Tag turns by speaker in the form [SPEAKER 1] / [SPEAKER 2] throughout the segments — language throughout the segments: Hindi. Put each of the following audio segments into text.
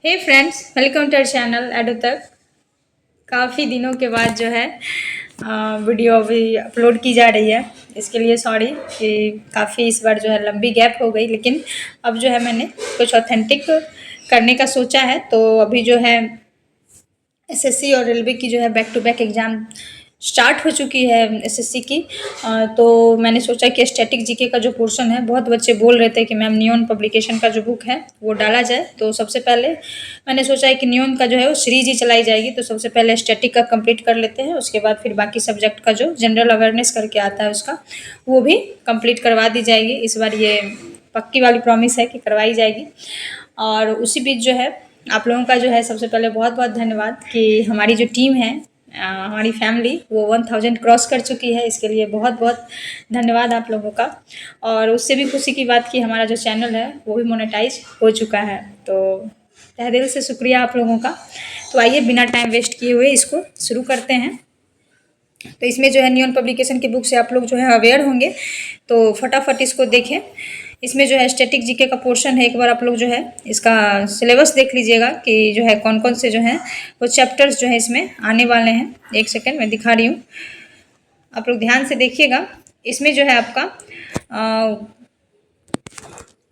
[SPEAKER 1] Hey friends, welcome to our channel एडो तक। काफ़ी दिनों के बाद जो है वीडियो अभी अपलोड की जा रही है। इसके लिए सॉरी कि काफ़ी इस बार जो है लंबी गैप हो गई, लेकिन अब जो है मैंने कुछ ऑथेंटिक करने का सोचा है। तो अभी जो है एसएससी और रेलवे की जो है back to back exam start हो चुकी है एसएससी की। तो मैंने सोचा कि स्टैटिक जीके का जो पोर्शन है, बहुत बच्चे बोल रहे थे कि मैम नियॉन पब्लिकेशन का जो बुक है वो डाला जाए। तो सबसे पहले मैंने सोचा है कि नियॉन का जो है वो सीरीज ही चलाई जाएगी। तो सबसे पहले स्टैटिक का कंप्लीट कर लेते हैं, उसके बाद फिर बाकी सब्जेक्ट का जो जनरल अवेयरनेस करके आता है उसका वो भी कंप्लीट करवा दी जाएगी। इस बार ये पक्की वाली प्रॉमिस है कि करवाई जाएगी। और उसी बीच जो है आप लोगों का जो है सबसे पहले बहुत बहुत धन्यवाद कि हमारी जो टीम है, हमारी फैमिली वो 1000 क्रॉस कर चुकी है। इसके लिए बहुत बहुत धन्यवाद आप लोगों का। और उससे भी खुशी की बात कि हमारा जो चैनल है वो भी मोनेटाइज हो चुका है। तो तहे दिल से शुक्रिया आप लोगों का। तो आइए बिना टाइम वेस्ट किए हुए इसको शुरू करते हैं। तो इसमें जो है नियॉन पब्लिकेशन की बुक से आप लोग जो है अवेयर होंगे, तो फटाफट इसको देखें। इसमें जो है स्टैटिक जीके का पोर्शन है, एक बार आप लोग जो है इसका सिलेबस देख लीजिएगा कि जो है कौन कौन से जो है वो चैप्टर्स जो है इसमें आने वाले हैं। एक सेकेंड मैं दिखा रही हूँ, आप लोग ध्यान से देखिएगा। इसमें जो है आपका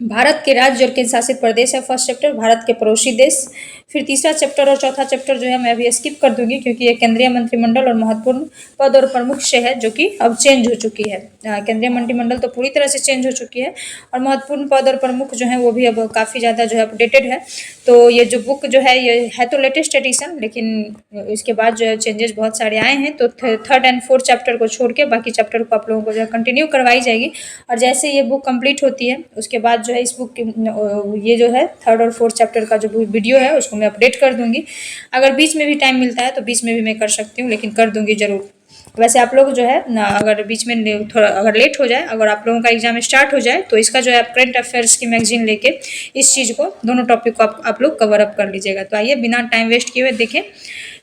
[SPEAKER 1] भारत के राज्य और केंद्र शासित प्रदेश है फर्स्ट चैप्टर, भारत के पड़ोसी देश। फिर तीसरा चैप्टर और चौथा चैप्टर जो है मैं अभी स्किप कर दूंगी, क्योंकि ये केंद्रीय मंत्रिमंडल और महत्वपूर्ण पद और प्रमुख से है, जो कि अब चेंज हो चुकी है। केंद्रीय मंत्रिमंडल तो पूरी तरह से चेंज हो चुकी है और महत्वपूर्ण पद और प्रमुख जो है वो भी अब काफ़ी ज़्यादा जो है अपडेटेड है। तो ये जो बुक जो है ये है तो लेटेस्ट एडिशन, लेकिन इसके बाद जो है चेंजेस बहुत सारे आए हैं। तो थर्ड एंड फोर्थ चैप्टर को छोड़ के बाकी चैप्टर को आप लोगों को जो है कंटिन्यू करवाई जाएगी। और जैसे ये बुक कंप्लीट होती है उसके बाद जो है इस बुक की ये जो है थर्ड और फोर्थ चैप्टर का जो वीडियो है उसको मैं अपडेट कर दूंगी। अगर बीच में भी टाइम मिलता है तो बीच में भी मैं कर सकती हूँ, लेकिन कर दूंगी ज़रूर। वैसे आप लोग जो है ना, अगर बीच में थोड़ा अगर लेट हो जाए, अगर आप लोगों का एग्जाम स्टार्ट हो जाए, तो इसका जो है आप करंट अफेयर्स की मैगजीन लेके इस चीज़ को, दोनों टॉपिक को आप लोग कवर अप कर लीजिएगा। तो आइए बिना टाइम वेस्ट किए हुए देखें।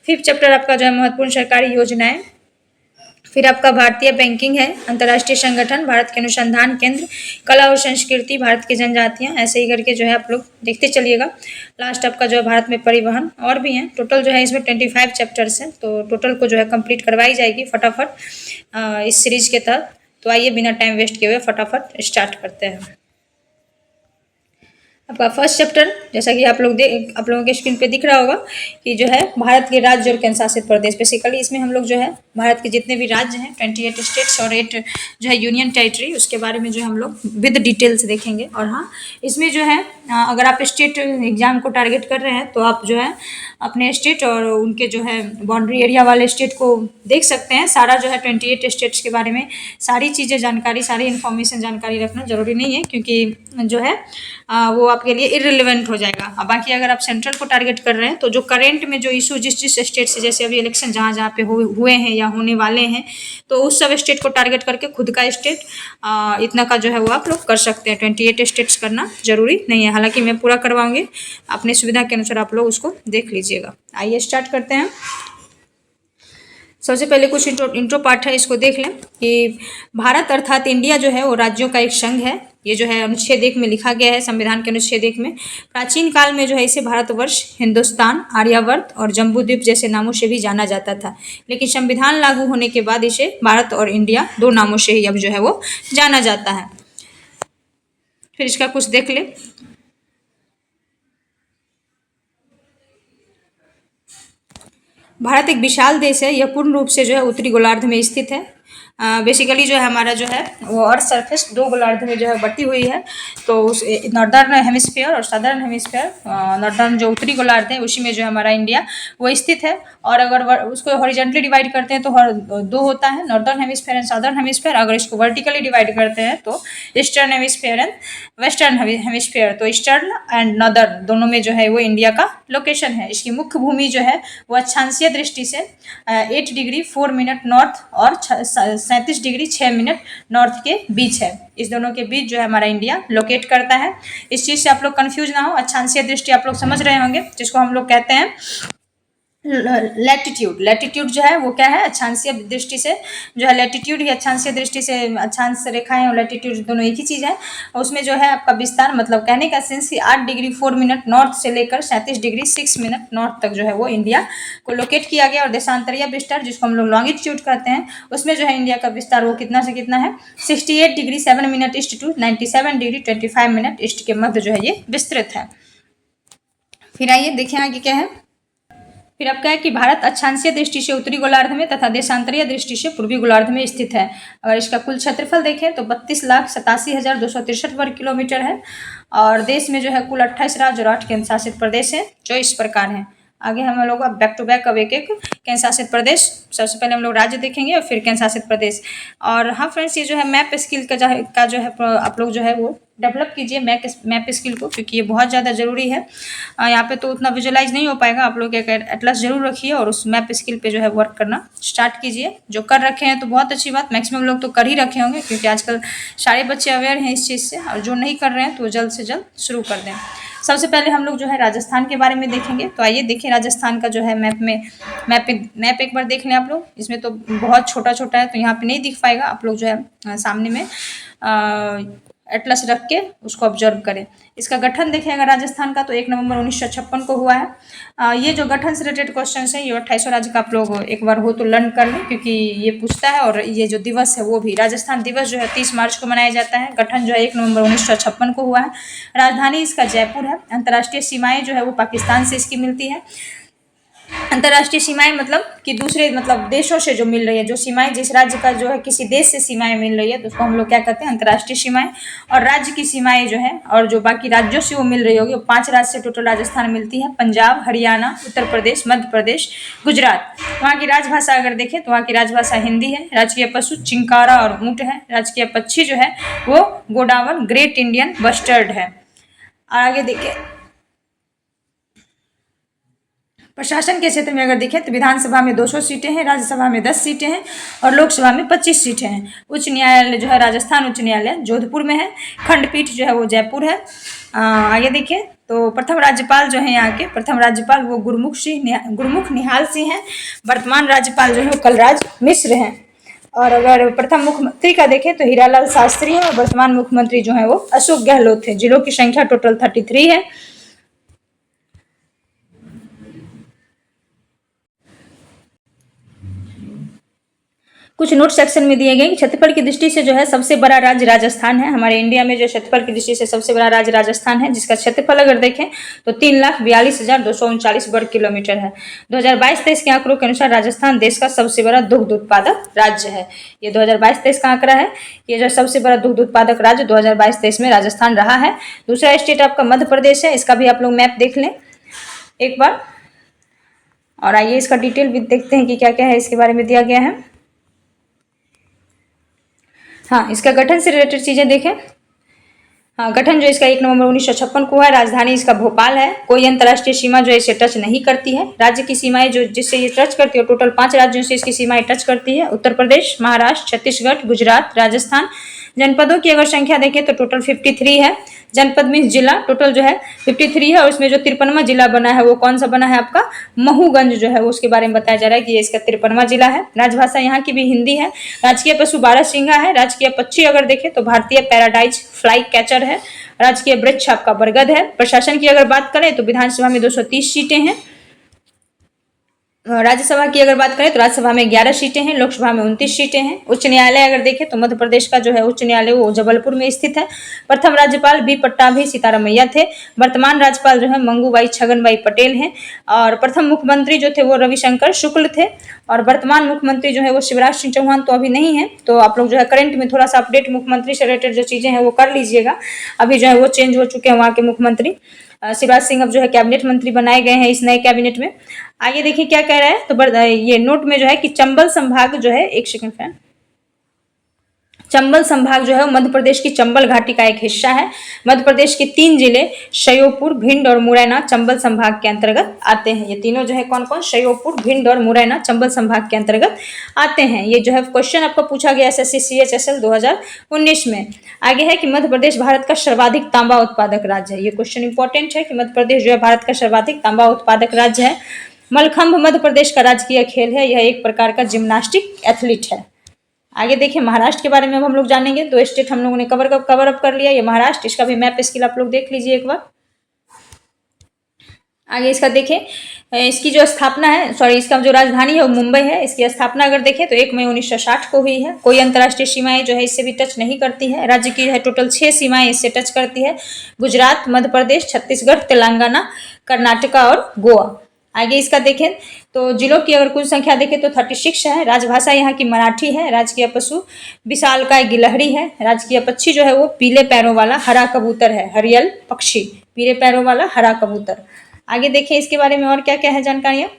[SPEAKER 1] फिफ्थ चैप्टर आपका जो है महत्वपूर्ण सरकारी योजनाएं। फिर आपका भारतीय बैंकिंग है, अंतर्राष्ट्रीय संगठन, भारत के अनुसंधान केंद्र, कला और संस्कृति, भारत की जनजातियां, ऐसे ही करके जो है आप लोग देखते चलिएगा। लास्ट आपका जो है भारत में परिवहन और भी हैं। टोटल जो है इसमें 25 चैप्टर्स हैं, तो टोटल को जो है कंप्लीट करवाई जाएगी फटाफट इस सीरीज के तहत। तो आइए बिना टाइम वेस्ट किए हुए फटाफट स्टार्ट करते हैं। आपका फर्स्ट चैप्टर, जैसा कि आप लोगों के स्क्रीन पे दिख रहा होगा कि जो है भारत के राज्य और केंद्र शासित प्रदेश। बेसिकली इसमें हम लोग जो है भारत के जितने भी राज्य हैं, 28 स्टेट्स और 8 जो है यूनियन टेरिटरी, उसके बारे में जो है हम लोग विद डिटेल्स देखेंगे। और हाँ, इसमें जो है अगर आप स्टेट एग्जाम को टारगेट कर रहे हैं तो आप जो है अपने स्टेट और उनके जो है बाउंड्री एरिया वाले स्टेट को देख सकते हैं। सारा जो है 28 स्टेट्स के बारे में सारी चीज़ें जानकारी, सारी इन्फॉर्मेशन जानकारी रखना जरूरी नहीं है, क्योंकि जो है वो आपके लिए इररिलेवेंट हो जाएगा। अब बाकी अगर आप सेंट्रल को टारगेट कर रहे हैं तो जो करेंट में जो इशू जिस स्टेट से, जैसे अभी इलेक्शन जहाँ जहाँ पे हुए हैं या होने वाले हैं, तो उस सब स्टेट को टारगेट करके खुद का स्टेट इतना का जो है वो आप लोग कर सकते हैं। 28 स्टेट्स करना जरूरी नहीं है, हालांकि मैं पूरा करवाऊंगी, अपनी सुविधा के अनुसार आप लोग उसको देख लीजिएगा। आइए स्टार्ट करते हैं। सबसे पहले कुछ इंट्रो पार्ट है, इसको देख लें कि भारत अर्थात इंडिया जो है वो राज्यों का एक संघ है। ये जो है अनुच्छेद 1 में लिखा गया है, संविधान के अनुच्छेद 1 में। प्राचीन काल में जो है इसे भारतवर्ष, हिंदुस्तान, आर्यावर्त और जम्बू द्वीप जैसे नामों से भी जाना जाता था, लेकिन संविधान लागू होने के बाद इसे भारत और इंडिया दो नामों से ही अब जो है वो जाना जाता है। फिर इसका कुछ देख ले। भारत एक विशाल देश है, यह पूर्ण रूप से जो है उत्तरी गोलार्ध में स्थित है। बेसिकली जो है हमारा जो है वो अर्थ सरफेस दो गोलार्ध में जो है बटी हुई है। तो उस नॉर्दर्न हेमिस्फीयर और सदर्न हेमिस्फीयर, नॉर्दर्न जो उत्तरी गोलार्ध है उसी में जो है हमारा इंडिया वो स्थित है। और अगर उसको हॉरिजॉन्टली डिवाइड करते हैं तो दो होता है, northern hemisphere and southern hemisphere. अगर इसको वर्टिकली डिवाइड करते हैं तो eastern hemisphere and western hemisphere. तो ईस्टर्न एंड नॉर्दर्न दोनों में जो है वो इंडिया का लोकेशन है। इसकी मुख्य भूमि जो है वो अक्षांशीय दृष्टि से 8 डिग्री 4 मिनट नॉर्थ और 37 डिग्री 6 मिनट नॉर्थ के बीच है। इस दोनों के बीच जो है हमारा इंडिया लोकेट करता है। इस चीज़ से आप लोग कंफ्यूज ना हो, अक्षांशीय दृष्टि आप लोग समझ रहे होंगे, जिसको हम लोग कहते हैं लैटिट्यूड, लैटिट्यूड जो है वो क्या है, अक्षांशीय दृष्टि से जो है, लैटिट्यूड ही अक्षांशीय दृष्टि से, अक्षांश रेखाएं और लैटिट्यूड दोनों एक ही चीज़ है। उसमें जो है आपका विस्तार, मतलब कहने का सेंस कि 8 डिग्री 4 मिनट नॉर्थ से लेकर 37 डिग्री 6 मिनट नॉर्थ तक जो है वो इंडिया को लोकेट किया गया। और देशांतरीय विस्तार जिसको हम लोग लॉन्गिट्यूड कहते हैं, उसमें जो है इंडिया का विस्तार वो कितना से कितना है, 68 degree 7 minute east to 97 degree 25 minute east के मध्य जो है ये विस्तृत है। फिर आइए देखें आगे क्या है। फिर अब क्या है कि भारत अक्षांशीय दृष्टि से उत्तरी गोलार्ध में तथा देशांतरीय दृष्टि से पूर्वी गोलार्ध में स्थित है। अगर इसका कुल क्षेत्रफल देखें तो 32,87,263 वर्ग किलोमीटर है। और देश में जो है कुल 28 राज्य और 8 केंद्र शासित प्रदेश है जो इस प्रकार हैं। आगे हम लोग अब बैक टू बैक अब एक एक केंद्र शासित प्रदेश, सबसे पहले हम लोग राज्य देखेंगे और फिर केंद्र शासित प्रदेश। और हाँ फ्रेंड्स, ये जो है मैप स्किल का जो है आप लोग जो है वो डेवलप कीजिए मैप स्किल को, क्योंकि ये बहुत ज़्यादा ज़रूरी है। यहाँ पे तो उतना विजुअलाइज नहीं हो पाएगा, आप लोग एक एटलस जरूर रखिए और उस मैप स्किल पे जो है वर्क करना स्टार्ट कीजिए। जो कर रखे हैं तो बहुत अच्छी बात, मैक्सिमम लोग तो कर ही रखे होंगे, क्योंकि आजकल सारे बच्चे अवेयर हैं इस चीज़ से। और जो नहीं कर रहे हैं तो जल्द से जल्द शुरू कर दें। सबसे पहले हम लोग जो है राजस्थान के बारे में देखेंगे। तो आइए देखें राजस्थान का जो है मैप एक बार देख लें आप लोग। इसमें तो बहुत छोटा छोटा है तो यहाँ पे नहीं दिख पाएगा, आप लोग जो है सामने में एटलस रख के उसको ऑब्जर्व करें। इसका गठन देखें अगर राजस्थान का तो 1 नवंबर 1956 को हुआ है। ये जो गठन से रिलेटेड क्वेश्चन है ये 28 राज्य का आप लोग एक बार हो तो लर्न कर लें, क्योंकि ये पूछता है। और ये जो दिवस है वो भी राजस्थान दिवस जो है 30 मार्च को मनाया जाता है। गठन जो है 1 नवंबर 1956 को हुआ है। राजधानी इसका जयपुर है। अंतर्राष्ट्रीय सीमाएं जो है वो पाकिस्तान से इसकी मिलती है। अंतर्राष्ट्रीय सीमाएं मतलब कि दूसरे मतलब देशों से जो मिल रही है, जो सीमाएं जिस राज्य का जो है किसी देश से सीमाएं मिल रही है तो उसको हम लोग क्या कहते हैं, अंतर्राष्ट्रीय सीमाएं। और राज्य की सीमाएं जो है और जो बाकी राज्यों से वो मिल रही होगी, वो 5 राज्य से टोटल राजस्थान मिलती है, पंजाब, हरियाणा, उत्तर प्रदेश, मध्य प्रदेश, गुजरात। वहाँ की राजभाषा अगर देखें तो वहाँ की राजभाषा हिंदी है। राजकीय पशु चिंकारा और ऊँट है। राजकीय पक्षी जो है वो गोडावन ग्रेट इंडियन बस्टर्ड है। और आगे देखिए प्रशासन के क्षेत्र में अगर देखें तो विधानसभा में 200 सीटें हैं, राज्यसभा में 10 सीटें हैं और लोकसभा में 25 सीटें हैं। उच्च न्यायालय जो है राजस्थान उच्च न्यायालय जोधपुर में है। खंडपीठ जो है वो जयपुर है। आगे देखिए तो प्रथम राज्यपाल जो है यहाँ के प्रथम राज्यपाल वो गुरमुख निहाल सिंह हैं। वर्तमान राज्यपाल जो है वो कलराज मिश्र हैं। और अगर प्रथम मुख्यमंत्री का देखें तो हीरालाल शास्त्री है और वर्तमान मुख्यमंत्री जो है वो अशोक गहलोत है। जिलों की संख्या टोटल 33 है। कुछ नोट सेक्शन में दिए गए कि क्षेत्रफल की दृष्टि से जो है सबसे बड़ा राज्य राजस्थान है। हमारे इंडिया में जो क्षेत्रफल की दृष्टि से सबसे बड़ा राज्य राजस्थान है, जिसका क्षेत्रफल अगर देखें तो 3,42,239 वर्ग किलोमीटर है। 2022-23 के आंकड़ों के अनुसार राजस्थान देश का सबसे बड़ा दुग्ध उत्पादक राज्य है। ये 2022-23 का आंकड़ा है। ये जो सबसे बड़ा दुग्ध उत्पादक राज्य 2022-23 में राजस्थान रहा है। दूसरा स्टेट आपका मध्य प्रदेश है। इसका भी आप लोग मैप देख लें एक बार। और आइए इसका डिटेल भी देखते हैं कि क्या क्या है इसके बारे में दिया गया है। हाँ, इसका गठन से रिलेटेड चीज़ें देखें। हाँ, गठन जो इसका 1 नवंबर 1956 को है। राजधानी इसका भोपाल है। कोई अंतर्राष्ट्रीय सीमा जो इसे टच नहीं करती है। राज्य की सीमाएं जो जिससे ये टच करती है, टोटल 5 राज्यों से इसकी सीमाएं टच करती है। उत्तर प्रदेश, महाराष्ट्र, छत्तीसगढ़, गुजरात, राजस्थान। जनपदों की अगर संख्या देखें तो टोटल 53 है। जनपद मीन्स जिला, टोटल जो है 53 है। और उसमें जो 53वां जिला बना है वो कौन सा बना है आपका, महूगंज जो है उसके बारे में बताया जा रहा है कि ये इसका 53वां जिला है। राजभाषा यहाँ की भी हिंदी है। राजकीय पशु बारहसिंगा है। राजकीय पक्षी अगर देखें तो भारतीय पैराडाइज फ्लाई कैचर है। राजकीय वृक्ष आपका बरगद है। प्रशासन की अगर बात करें तो विधानसभा में 230 सीटें हैं। राज्यसभा की अगर बात करें तो राज्यसभा में 11 सीटें हैं। लोकसभा में 29 सीटें हैं। उच्च न्यायालय अगर देखें तो मध्य प्रदेश का जो है उच्च न्यायालय वो जबलपुर में स्थित है। प्रथम राज्यपाल बी पट्टाभी सीतारामैया थे। वर्तमान राज्यपाल जो है मंगूबाई छगनबाई पटेल हैं। और प्रथम मुख्यमंत्री जो थे वो रविशंकर शुक्ल थे। और वर्तमान मुख्यमंत्री जो है वो शिवराज सिंह चौहान तो अभी नहीं है। तो आप लोग जो है करंट में थोड़ा सा अपडेट मुख्यमंत्री से रिलेटेड जो चीज़ें हैं वो कर लीजिएगा। अभी जो है वो चेंज हो चुके हैं वहाँ के मुख्यमंत्री। शिवराज सिंह अब जो है कैबिनेट मंत्री बनाए गए हैं इस नए कैबिनेट में। आगे देखिए क्या कह रहा है तो ये नोट में जो है कि चंबल संभाग जो है, एक सेकंड फ्रेंड, चंबल संभाग जो है वो मध्य प्रदेश की चंबल घाटी का एक हिस्सा है। मध्य प्रदेश के 3 जिले श्योपुर, भिंड और मुरैना चंबल संभाग के अंतर्गत आते हैं। ये तीनों जो है कौन कौन, श्योपुर, भिंड और मुरैना चंबल संभाग के अंतर्गत आते हैं। ये जो है क्वेश्चन आपको पूछा गया SSC CHSL 2019 में। आगे है कि मध्य प्रदेश भारत का सर्वाधिक तांबा उत्पादक राज्य है। ये क्वेश्चन इंपॉर्टेंट है कि मध्य प्रदेश जो है भारत का सर्वाधिक तांबा उत्पादक राज्य है। मलखंभ मध्य प्रदेश का राजकीय खेल है, यह एक प्रकार का जिम्नास्टिक एथलीट है। आगे देखिए महाराष्ट्र के बारे में अब हम लोग जानेंगे। 2 स्टेट हम लोगों ने कवर अप कर लिया। ये महाराष्ट्र, इसका भी मैप स्किल आप लोग देख लीजिए एक बार। आगे इसका देखें, इसकी जो स्थापना है, सॉरी, इसका जो राजधानी है वो मुंबई है। इसकी स्थापना अगर देखें तो 1 मई 1960 को हुई है। कोई अंतर्राष्ट्रीय सीमाएं जो है इससे भी टच नहीं करती है। राज्य की है टोटल 6 सीमाएं इससे टच करती है, गुजरात, मध्य प्रदेश, छत्तीसगढ़, तेलंगाना, कर्नाटका और गोवा। आगे इसका देखें तो जिलों की अगर कुल संख्या देखें तो 36 है। राजभाषा यहाँ की मराठी है। राजकीय पशु विशालकाय गिलहरी है। राजकीय पक्षी जो है वो पीले पैरों वाला हरा कबूतर है, हरियल पक्षी, पीले पैरों वाला हरा कबूतर। आगे देखें इसके बारे में और क्या क्या है जानकारियां।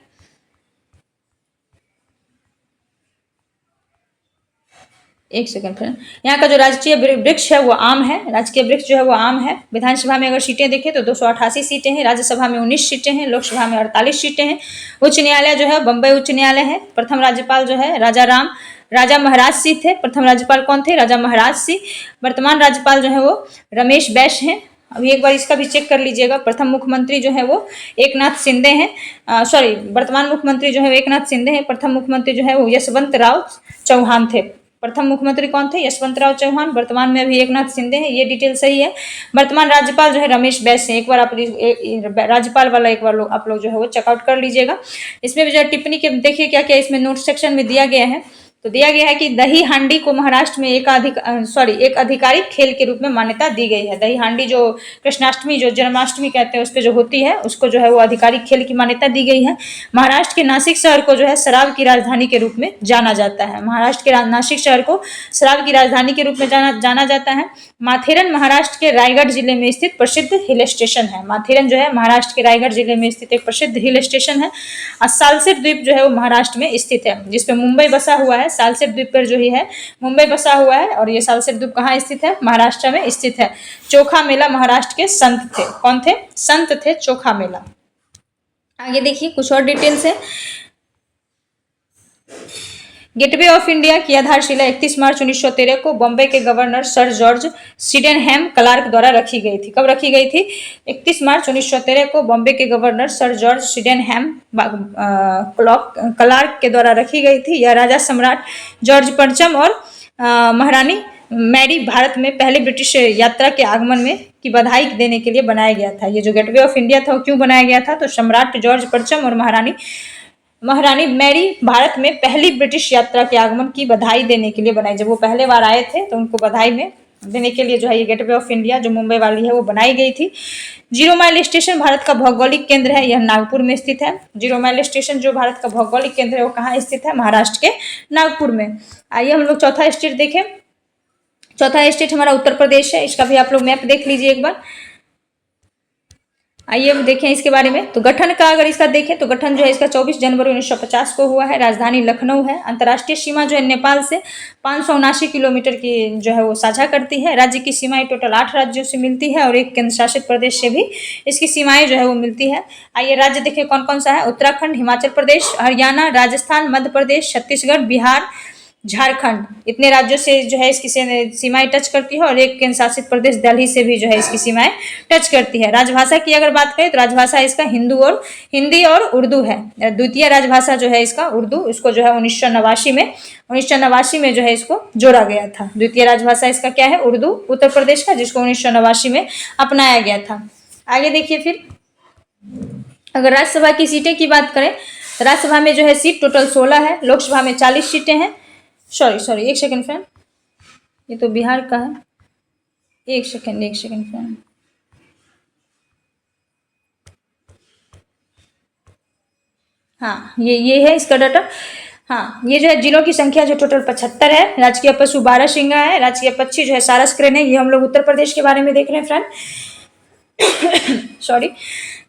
[SPEAKER 1] एक सेकंड फ्रेंड, यहाँ का जो राष्ट्रीय वृक्ष है वो आम है। राजकीय वृक्ष जो है वो आम है। विधानसभा में अगर सीटें देखें तो 288 सीटें हैं। राज्यसभा में 19 सीटें हैं। लोकसभा में 48 सीटें हैं। उच्च न्यायालय जो है बम्बई उच्च न्यायालय है। प्रथम राज्यपाल जो है राजा महाराज सिंह थे। प्रथम राज्यपाल कौन थे? राजा महाराज सिंह। वर्तमान राज्यपाल जो है वो रमेश बैस हैं। अभी एक बार इसका भी चेक कर लीजिएगा। प्रथम मुख्यमंत्री जो है वो एकनाथ शिंदे हैं। सॉरी, वर्तमान मुख्यमंत्री जो है वो एकनाथ शिंदे हैं। प्रथम मुख्यमंत्री जो है वो यशवंत राव चौहान थे। प्रथम मुख्यमंत्री कौन थे? यशवंत राव चौहान। वर्तमान में अभी एकनाथ शिंदे हैं। ये डिटेल सही है। वर्तमान राज्यपाल जो है रमेश बैस हैं। एक बार आप राज्यपाल वाला एक बार आप लोग जो है वो चेकआउट कर लीजिएगा। इसमें भी जो टिप्पणी के देखिए क्या क्या इसमें नोट सेक्शन में दिया गया है। तो दिया गया है कि दही हांडी को महाराष्ट्र में एक आधिकारिक खेल के रूप में मान्यता दी गई है। दही हांडी जो कृष्णाष्टमी जो जन्माष्टमी कहते हैं उस पर जो होती है उसको जो है वो आधिकारिक खेल की मान्यता दी गई है। महाराष्ट्र के नासिक शहर को जो है शराब की राजधानी के रूप में जाना जाता है। महाराष्ट्र के नासिक शहर को शराब की राजधानी के रूप में जाना जाता है। माथेरन महाराष्ट्र के रायगढ़ जिले में स्थित प्रसिद्ध हिल स्टेशन है। माथेरन जो है महाराष्ट्र के रायगढ़ जिले में स्थित एक प्रसिद्ध हिल स्टेशन है। और सालसेट द्वीप जो है वो महाराष्ट्र में स्थित है, जिसपे मुंबई बसा हुआ है। सालसेट द्वीप पर जो ही है मुंबई बसा हुआ है। और ये सालसेट द्वीप कहाँ स्थित है? महाराष्ट्र में स्थित है। चोखा मेला महाराष्ट्र के संत थे। कौन थे? संत थे चोखा मेला। आगे देखिए कुछ और डिटेल्स है। गेटवे ऑफ इंडिया की आधारशिला 31 मार्च 1913 को बॉम्बे के governor sir George Sydenham Clarke द्वारा रखी गई थी। कब रखी गई थी? 31 मार्च 1913 को बॉम्बे के governor sir George Sydenham Clarke के द्वारा रखी गई थी। यह राजा सम्राट जॉर्ज पंचम और महारानी मैरी भारत में पहले ब्रिटिश यात्रा के आगमन में की बधाई देने के लिए बनाया गया था। ये जो गेटवे ऑफ इंडिया था वो क्यों बनाया गया था? तो सम्राट जॉर्ज पंचम और महारानी मैरी भारत में पहली ब्रिटिश यात्रा के आगमन की बधाई देने के लिए बनाई। जब वो पहले बार आए थे तो उनको बधाई में देने के लिए जो है ये गेटवे ऑफ इंडिया जो मुंबई वाली है वो बनाई गई थी। 0 माइल स्टेशन भारत का भौगोलिक केंद्र है। यह नागपुर में स्थित है। 0 माइल स्टेशन जो भारत का भौगोलिक केंद्र है वो कहाँ स्थित है? महाराष्ट्र के नागपुर में। आइए हम लोग चौथा स्टेट देखें। चौथा स्टेट हमारा उत्तर प्रदेश है। इसका भी आप लोग मैप देख लीजिए एक बार। आइए हम देखें इसके बारे में। तो गठन का अगर इसका देखें तो गठन जो है इसका 24 जनवरी 1950 को हुआ है। राजधानी लखनऊ है। अंतर्राष्ट्रीय सीमा जो है नेपाल से 579 किलोमीटर की जो है वो साझा करती है। राज्य की सीमाएं टोटल 8 राज्यों से मिलती है और एक केंद्र शासित प्रदेश से भी इसकी सीमाएं जो है वो मिलती है। आइए राज्य देखें कौन कौन सा है। उत्तराखंड, हिमाचल प्रदेश, हरियाणा, राजस्थान, मध्य प्रदेश, छत्तीसगढ़, बिहार, झारखंड, इतने राज्यों से जो है इसकी सीमाएं टच करती है और एक केंद्र शासित प्रदेश दिल्ली से भी जो है इसकी सीमाएं टच करती है। राजभाषा की अगर बात करें तो राजभाषा इसका हिंदी और उर्दू है। द्वितीय राजभाषा जो है इसका उर्दू, इसको जो है 1989 में जो है इसको जोड़ा गया था। द्वितीय राजभाषा इसका क्या है? उर्दू, उत्तर प्रदेश का, जिसको 1989 में अपनाया गया था। आगे देखिए फिर अगर राज्यसभा की सीटें की बात करें तो राज्यसभा में जो है सीट टोटल 16 है। लोकसभा में 40 सीटें हैं। सॉरी एक सेकंड फ्रेंड, ये तो बिहार का है। एक सेकंड फ्रेंड, हाँ ये है इसका डाटा। हाँ, ये जो है जिलों की संख्या जो टोटल 75 है। राजकीय पशु बारहसिंगा है। राजकीय पक्षी जो है सारस क्रेन है। ये हम लोग उत्तर प्रदेश के बारे में देख रहे हैं फ्रेंड। सॉरी,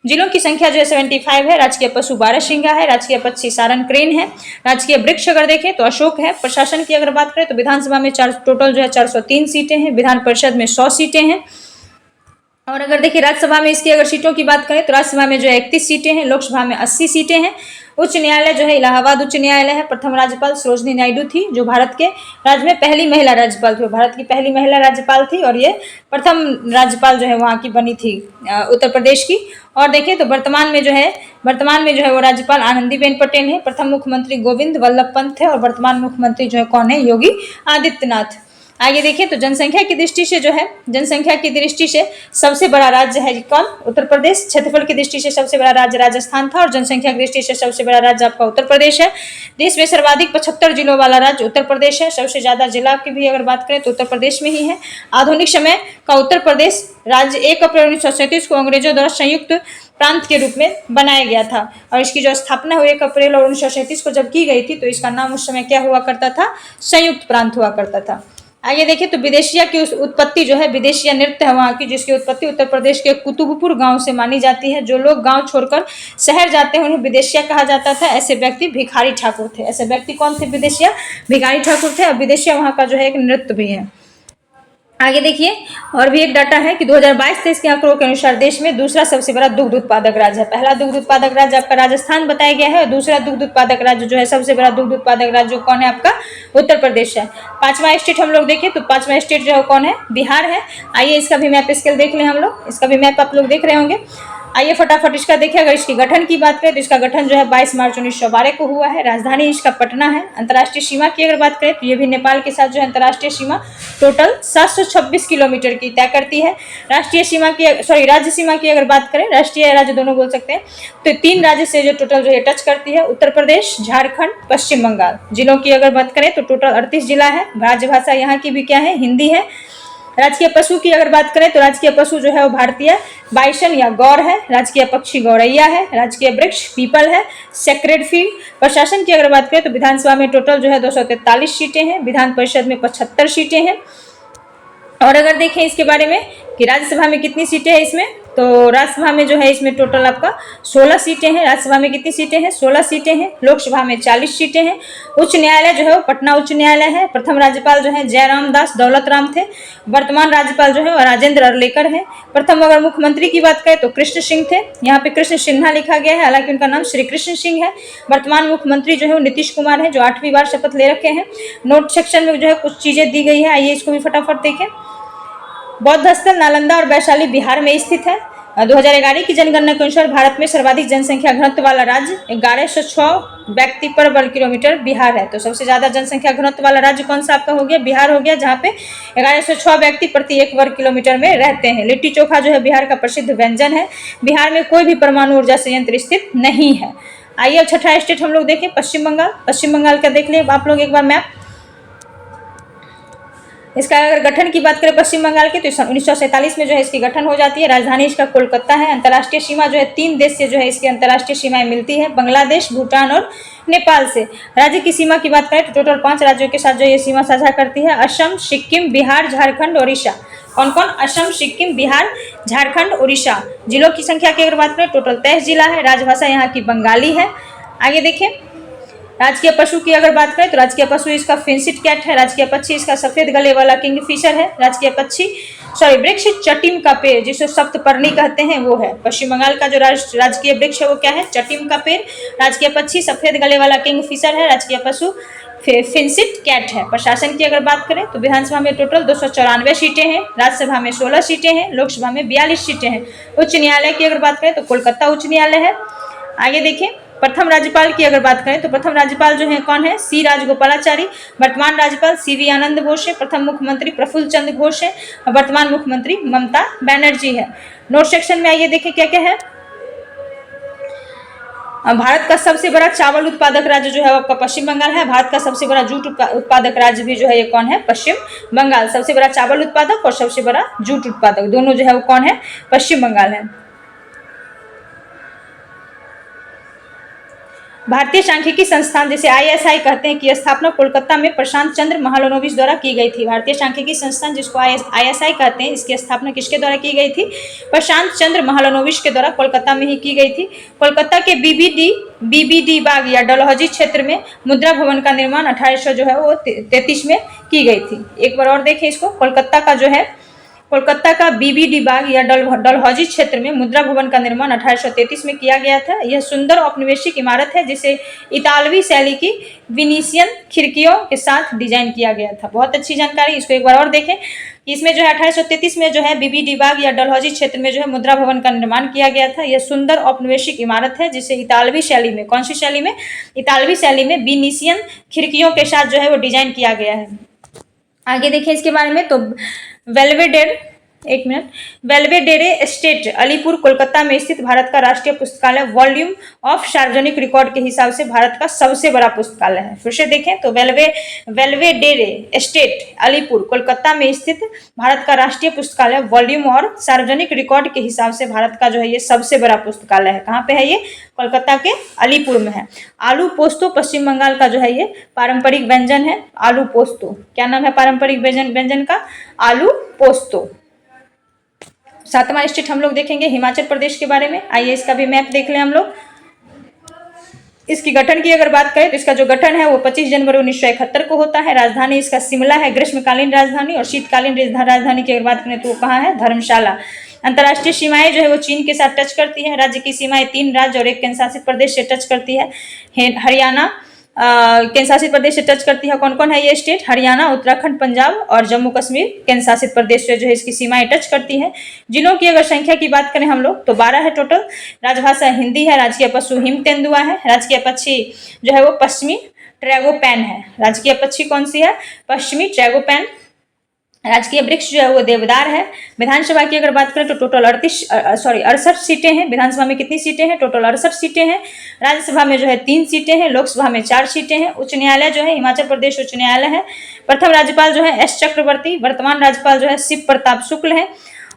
[SPEAKER 1] जिलों की संख्या जो है 75 है। राजकीय पशु बारहसिंगा है। राजकीय पक्षी सारन क्रेन है। राजकीय वृक्ष अगर देखें तो अशोक है। प्रशासन की अगर बात करें तो विधानसभा में टोटल जो है 403 सीटें हैं। विधान परिषद में 100 सीटें हैं। और अगर देखिए राज्यसभा में इसकी अगर सीटों की बात करें तो राज्यसभा में जो है 31 सीटें हैं। लोकसभा में 80 सीटें हैं। उच्च न्यायालय जो है इलाहाबाद उच्च न्यायालय है। प्रथम राज्यपाल सरोजिनी नायडू थी, जो भारत के राज्य में पहली महिला राज्यपाल थी, भारत की पहली महिला राज्यपाल थी, और ये प्रथम राज्यपाल जो है वहाँ की बनी थी उत्तर प्रदेश की। और देखिए तो वर्तमान में जो है वो राज्यपाल आनंदीबेन पटेल है। प्रथम मुख्यमंत्री गोविंद वल्लभ पंत है, और वर्तमान मुख्यमंत्री जो है कौन है, योगी आदित्यनाथ। आगे देखिए तो जनसंख्या की दृष्टि से सबसे बड़ा राज्य है कौन, उत्तर प्रदेश। क्षेत्रफल की दृष्टि से सबसे बड़ा राज्य राजस्थान था, और जनसंख्या की दृष्टि से सबसे बड़ा राज्य आपका उत्तर प्रदेश है। देश में सर्वाधिक 75 जिलों वाला राज्य उत्तर प्रदेश है। सबसे ज्यादा जिला की भी अगर बात करें तो उत्तर प्रदेश में ही है। आधुनिक समय का उत्तर प्रदेश राज्य 1 अप्रैल 1937 को अंग्रेजों द्वारा संयुक्त प्रांत के रूप में बनाया गया था, और इसकी जो स्थापना हुई 1 अप्रैल 1937 को जब की गई थी, तो इसका नाम उस समय क्या हुआ करता था, संयुक्त प्रांत हुआ करता था। आगे देखिए तो विदेशिया की उत्पत्ति जो है, विदेशिया नृत्य है वहाँ की, जिसकी उत्पत्ति उत्तर प्रदेश के कुतुबपुर गांव से मानी जाती है। जो लोग गांव छोड़कर शहर जाते हैं उन्हें विदेशिया कहा जाता था। ऐसे व्यक्ति भिखारी ठाकुर थे। ऐसे व्यक्ति कौन थे, विदेशिया भिखारी ठाकुर थे। और विदेशिया वहाँ का जो है एक नृत्य भी है। आगे देखिए और भी एक डाटा है कि 2022-23 के आंकड़ों के अनुसार देश में दूसरा सबसे बड़ा दुग्ध उत्पादक राज्य है। पहला दुग्ध उत्पादक राज्य आपका राजस्थान बताया गया है, और दूसरा दुग्ध उत्पादक राज्य जो है, सबसे बड़ा दुग्ध उत्पादक राज्य कौन है, आपका उत्तर प्रदेश है। पांचवा स्टेट हम लोग देखें तो पांचवा स्टेट जो है कौन है, बिहार है। आइए इसका भी मैप स्केल देख लें हम लोग, इसका भी मैप आप लोग देख रहे होंगे। आइए फटाफट इसका देखिए। अगर इसकी गठन की बात करें तो इसका गठन जो है 22 मार्च 1912 को हुआ है। राजधानी इसका पटना है। अंतर्राष्ट्रीय सीमा की अगर बात करें तो ये भी नेपाल के साथ जो है अंतर्राष्ट्रीय सीमा टोटल 726 किलोमीटर की तय करती है। राज्य सीमा की अगर बात करें, राष्ट्रीय या राज्य दोनों बोल सकते हैं, तो 3 राज्य से जो टोटल जो है टच करती है, उत्तर प्रदेश, झारखंड, पश्चिम बंगाल। जिलों की अगर बात करें तो टोटल 38 जिला है। राजभाषा यहाँ की भी क्या है, हिंदी है। राजकीय पशु की अगर बात करें तो राजकीय पशु जो है वो भारतीय बाइसन या गौर है। राजकीय पक्षी गौरैया है। राजकीय वृक्ष पीपल है। Sacred field. प्रशासन की अगर बात करें तो विधानसभा में टोटल जो है 243 सीटें हैं। विधान परिषद में 75 सीटें हैं। और अगर देखें इसके बारे में कि राज्यसभा में कितनी सीटें हैं इसमें, तो राज्यसभा में जो है इसमें टोटल आपका 16 सीटें हैं। राज्यसभा में कितनी सीटें हैं, 16 सीटें हैं। लोकसभा में 40 सीटें हैं। उच्च न्यायालय जो है वो पटना उच्च न्यायालय है। प्रथम राज्यपाल जो है जयराम दास दौलत राम थे। वर्तमान राज्यपाल जो है वो राजेंद्र अर्लेकर है। प्रथम अगर मुख्यमंत्री की बात करें तो कृष्ण सिंह थे। यहाँ पे कृष्ण सिन्हा लिखा गया है, हालांकि उनका नाम श्री कृष्ण सिंह है। वर्तमान मुख्यमंत्री जो है वो नीतीश कुमार है, जो 8वीं बार शपथ ले रखे हैं। नोट सेक्शन में जो है कुछ चीजें दी गई है, आइए इसको भी फटाफट देखें। बौद्ध स्थल नालंदा और वैशाली बिहार में स्थित है। 2011 की जनगणना के अनुसार भारत में सर्वाधिक जनसंख्या घनत्व वाला राज्य 1106 व्यक्ति पर वर्ग किलोमीटर बिहार है। तो सबसे ज्यादा जनसंख्या घनत्व वाला राज्य कौन सा आपका हो गया, बिहार हो गया, जहाँ पे 1106 व्यक्ति प्रति 1 वर्ग किलोमीटर में रहते हैं। लिट्टी चोखा जो है बिहार का प्रसिद्ध व्यंजन है। बिहार में कोई भी परमाणु ऊर्जा संयंत्र स्थित नहीं है। आइए अब छठा स्टेट हम लोग देखें, पश्चिम बंगाल। पश्चिम बंगाल का देख लिए आप लोग एक बार मैप। इसका अगर गठन की बात करें पश्चिम बंगाल की, तो 1947 में जो है इसकी गठन हो जाती है। राजधानी इसका कोलकाता है। अंतर्राष्ट्रीय सीमा जो है 3 देश से जो है इसकी अंतर्राष्ट्रीय सीमाएं मिलती है, बांग्लादेश, भूटान और नेपाल से। राज्य की सीमा की बात करें तो टोटल 5 राज्यों के साथ जो ये सीमा साझा करती है, असम, सिक्किम, बिहार, झारखंड, उड़ीसा। कौन कौन, असम, सिक्किम, बिहार, झारखंड, उड़ीसा। जिलों की संख्या की अगर बात करें टोटल 23 जिला है। राजभाषा यहाँ की बंगाली है। आगे देखिए राजकीय पशु की अगर बात करें तो राजकीय पशु इसका फिंसिट कैट है। राजकीय पक्षी इसका सफेद गले वाला किंगफिशर है। राजकीय पक्षी वृक्ष चटिम का पेड़, जिसे सप्तपर्णी कहते हैं, वो है। पश्चिम बंगाल का जो राजकीय वृक्ष है वो क्या है, चटिम का पेड़। राजकीय पक्षी सफेद गले वाला किंगफिशर है। राजकीय पशु फिंसिट कैट है। प्रशासन की अगर बात करें तो विधानसभा में टोटल 294 सीटें हैं। राज्यसभा में 16 सीटें हैं। लोकसभा में 42 सीटें हैं। उच्च न्यायालय की अगर बात करें तो कोलकाता उच्च न्यायालय है। आगे देखिए प्रथम राज्यपाल की अगर बात करें तो प्रथम राज्यपाल जो है कौन है, सी राजगोपालाचारी। वर्तमान राज्यपाल सीवी आनंद घोष है। प्रथम मुख्यमंत्री प्रफुल्ल चंद्र घोष है। और वर्तमान मुख्यमंत्री ममता बनर्जी है। नोट सेक्शन में आइए देखें क्या क्या है। भारत का सबसे बड़ा चावल उत्पादक राज्य जो है आपका पश्चिम बंगाल है। भारत का सबसे बड़ा जूट उत्पादक राज्य भी जो है ये कौन है, पश्चिम बंगाल। सबसे बड़ा चावल उत्पादक और सबसे बड़ा जूट उत्पादक दोनों जो है वो कौन है, पश्चिम बंगाल है। भारतीय सांख्यिकी संस्थान जिसे ISI कहते हैं की स्थापना कोलकाता में प्रशांत चंद्र महालनोबिस द्वारा की गई थी। भारतीय सांख्यिकी संस्थान जिसको ISI कहते हैं, इसकी स्थापना किसके द्वारा की गई थी, प्रशांत चंद्र महालनोबिस के द्वारा कोलकाता में ही की गई थी। कोलकाता के बीबीडी बाग या डलहौजी क्षेत्र में मुद्रा भवन का निर्माण 1833 में की गई थी। एक बार और देखें इसको, कोलकाता कोलकाता का बीबीडी बाग या डलहौजी क्षेत्र में मुद्रा भवन का निर्माण 1833 में किया गया था। यह सुंदर औपनिवेशिक इमारत है जिसे इतालवी शैली की विनीसियन खिड़कियों के साथ डिजाइन किया गया था। बहुत अच्छी जानकारी, इसको एक बार और देखें। इसमें जो है 1833 में जो है बीबीडी बाग या डलहौजी क्षेत्र में जो है मुद्रा भवन का निर्माण किया गया था। यह सुंदर औपनिवेशिक इमारत है जिसे इतालवी शैली में, कौन सी शैली में? इतालवी शैली में विनीसियन खिड़कियों के साथ जो है वो डिजाइन किया गया है। आगे देखिए इसके बारे में, तो बेल्वेडेर, एक मिनट, बेल्वेडेरे एस्टेट अलीपुर कोलकाता में स्थित भारत का राष्ट्रीय पुस्तकालय वॉल्यूम ऑफ सार्वजनिक रिकॉर्ड के हिसाब से भारत का सबसे बड़ा पुस्तकालय है। फिर से देखें तो बेल्वेडेरे एस्टेट अलीपुर कोलकाता में स्थित भारत का राष्ट्रीय पुस्तकालय वॉल्यूम और सार्वजनिक रिकॉर्ड के हिसाब से भारत का जो है ये सबसे बड़ा पुस्तकालय है। कहाँ पे है ये? कोलकाता के अलीपुर में है। आलू पोस्तो पश्चिम बंगाल का जो है ये पारंपरिक व्यंजन है। आलू पोस्तो, क्या नाम है पारंपरिक व्यंजन का? आलू पोस्तो। 7वां स्टेट हम लोग देखेंगे हिमाचल प्रदेश के बारे में। आइए इसका भी मैप देख लें हम लोग। इसकी गठन की अगर बात करें तो इसका जो गठन है वो 25 जनवरी 1971 को होता है। राजधानी इसका शिमला है, ग्रीष्मकालीन राजधानी, और शीतकालीन राजधानी की अगर बात करें तो वो कहाँ है? धर्मशाला। अंतर्राष्ट्रीय सीमाएं जो है वो चीन के साथ टच करती है। राज्य की सीमाएं 3 राज्य और 1 केंद्र शासित प्रदेश से टच करती है। हरियाणा केंद्र शासित प्रदेश से टच करती है। कौन कौन है ये स्टेट? हरियाणा, उत्तराखंड, पंजाब और जम्मू कश्मीर केंद्र शासित प्रदेश से जो है इसकी सीमाएं टच करती है। जिलों की अगर संख्या की बात करें हम लोग तो 12 है टोटल। राजभाषा हिंदी है। राजकीय पशु हिम तेंदुआ है। राजकीय पक्षी जो है वो पश्चिमी ट्रैगोपैन है। राजकीय पक्षी कौन सी है? पश्चिमी ट्रैगोपैन। राजकीय वृक्ष जो है वो देवदार है। विधानसभा की अगर बात करें तो टोटल 68 सीटें हैं। विधानसभा में कितनी सीटें हैं? टोटल 68 सीटें हैं। राज्यसभा में जो है 3 सीटें हैं। लोकसभा में 4 सीटें हैं। उच्च न्यायालय जो है हिमाचल प्रदेश उच्च न्यायालय है। प्रथम राज्यपाल जो है एस चक्रवर्ती। वर्तमान राज्यपाल जो है शिव प्रताप शुक्ल है।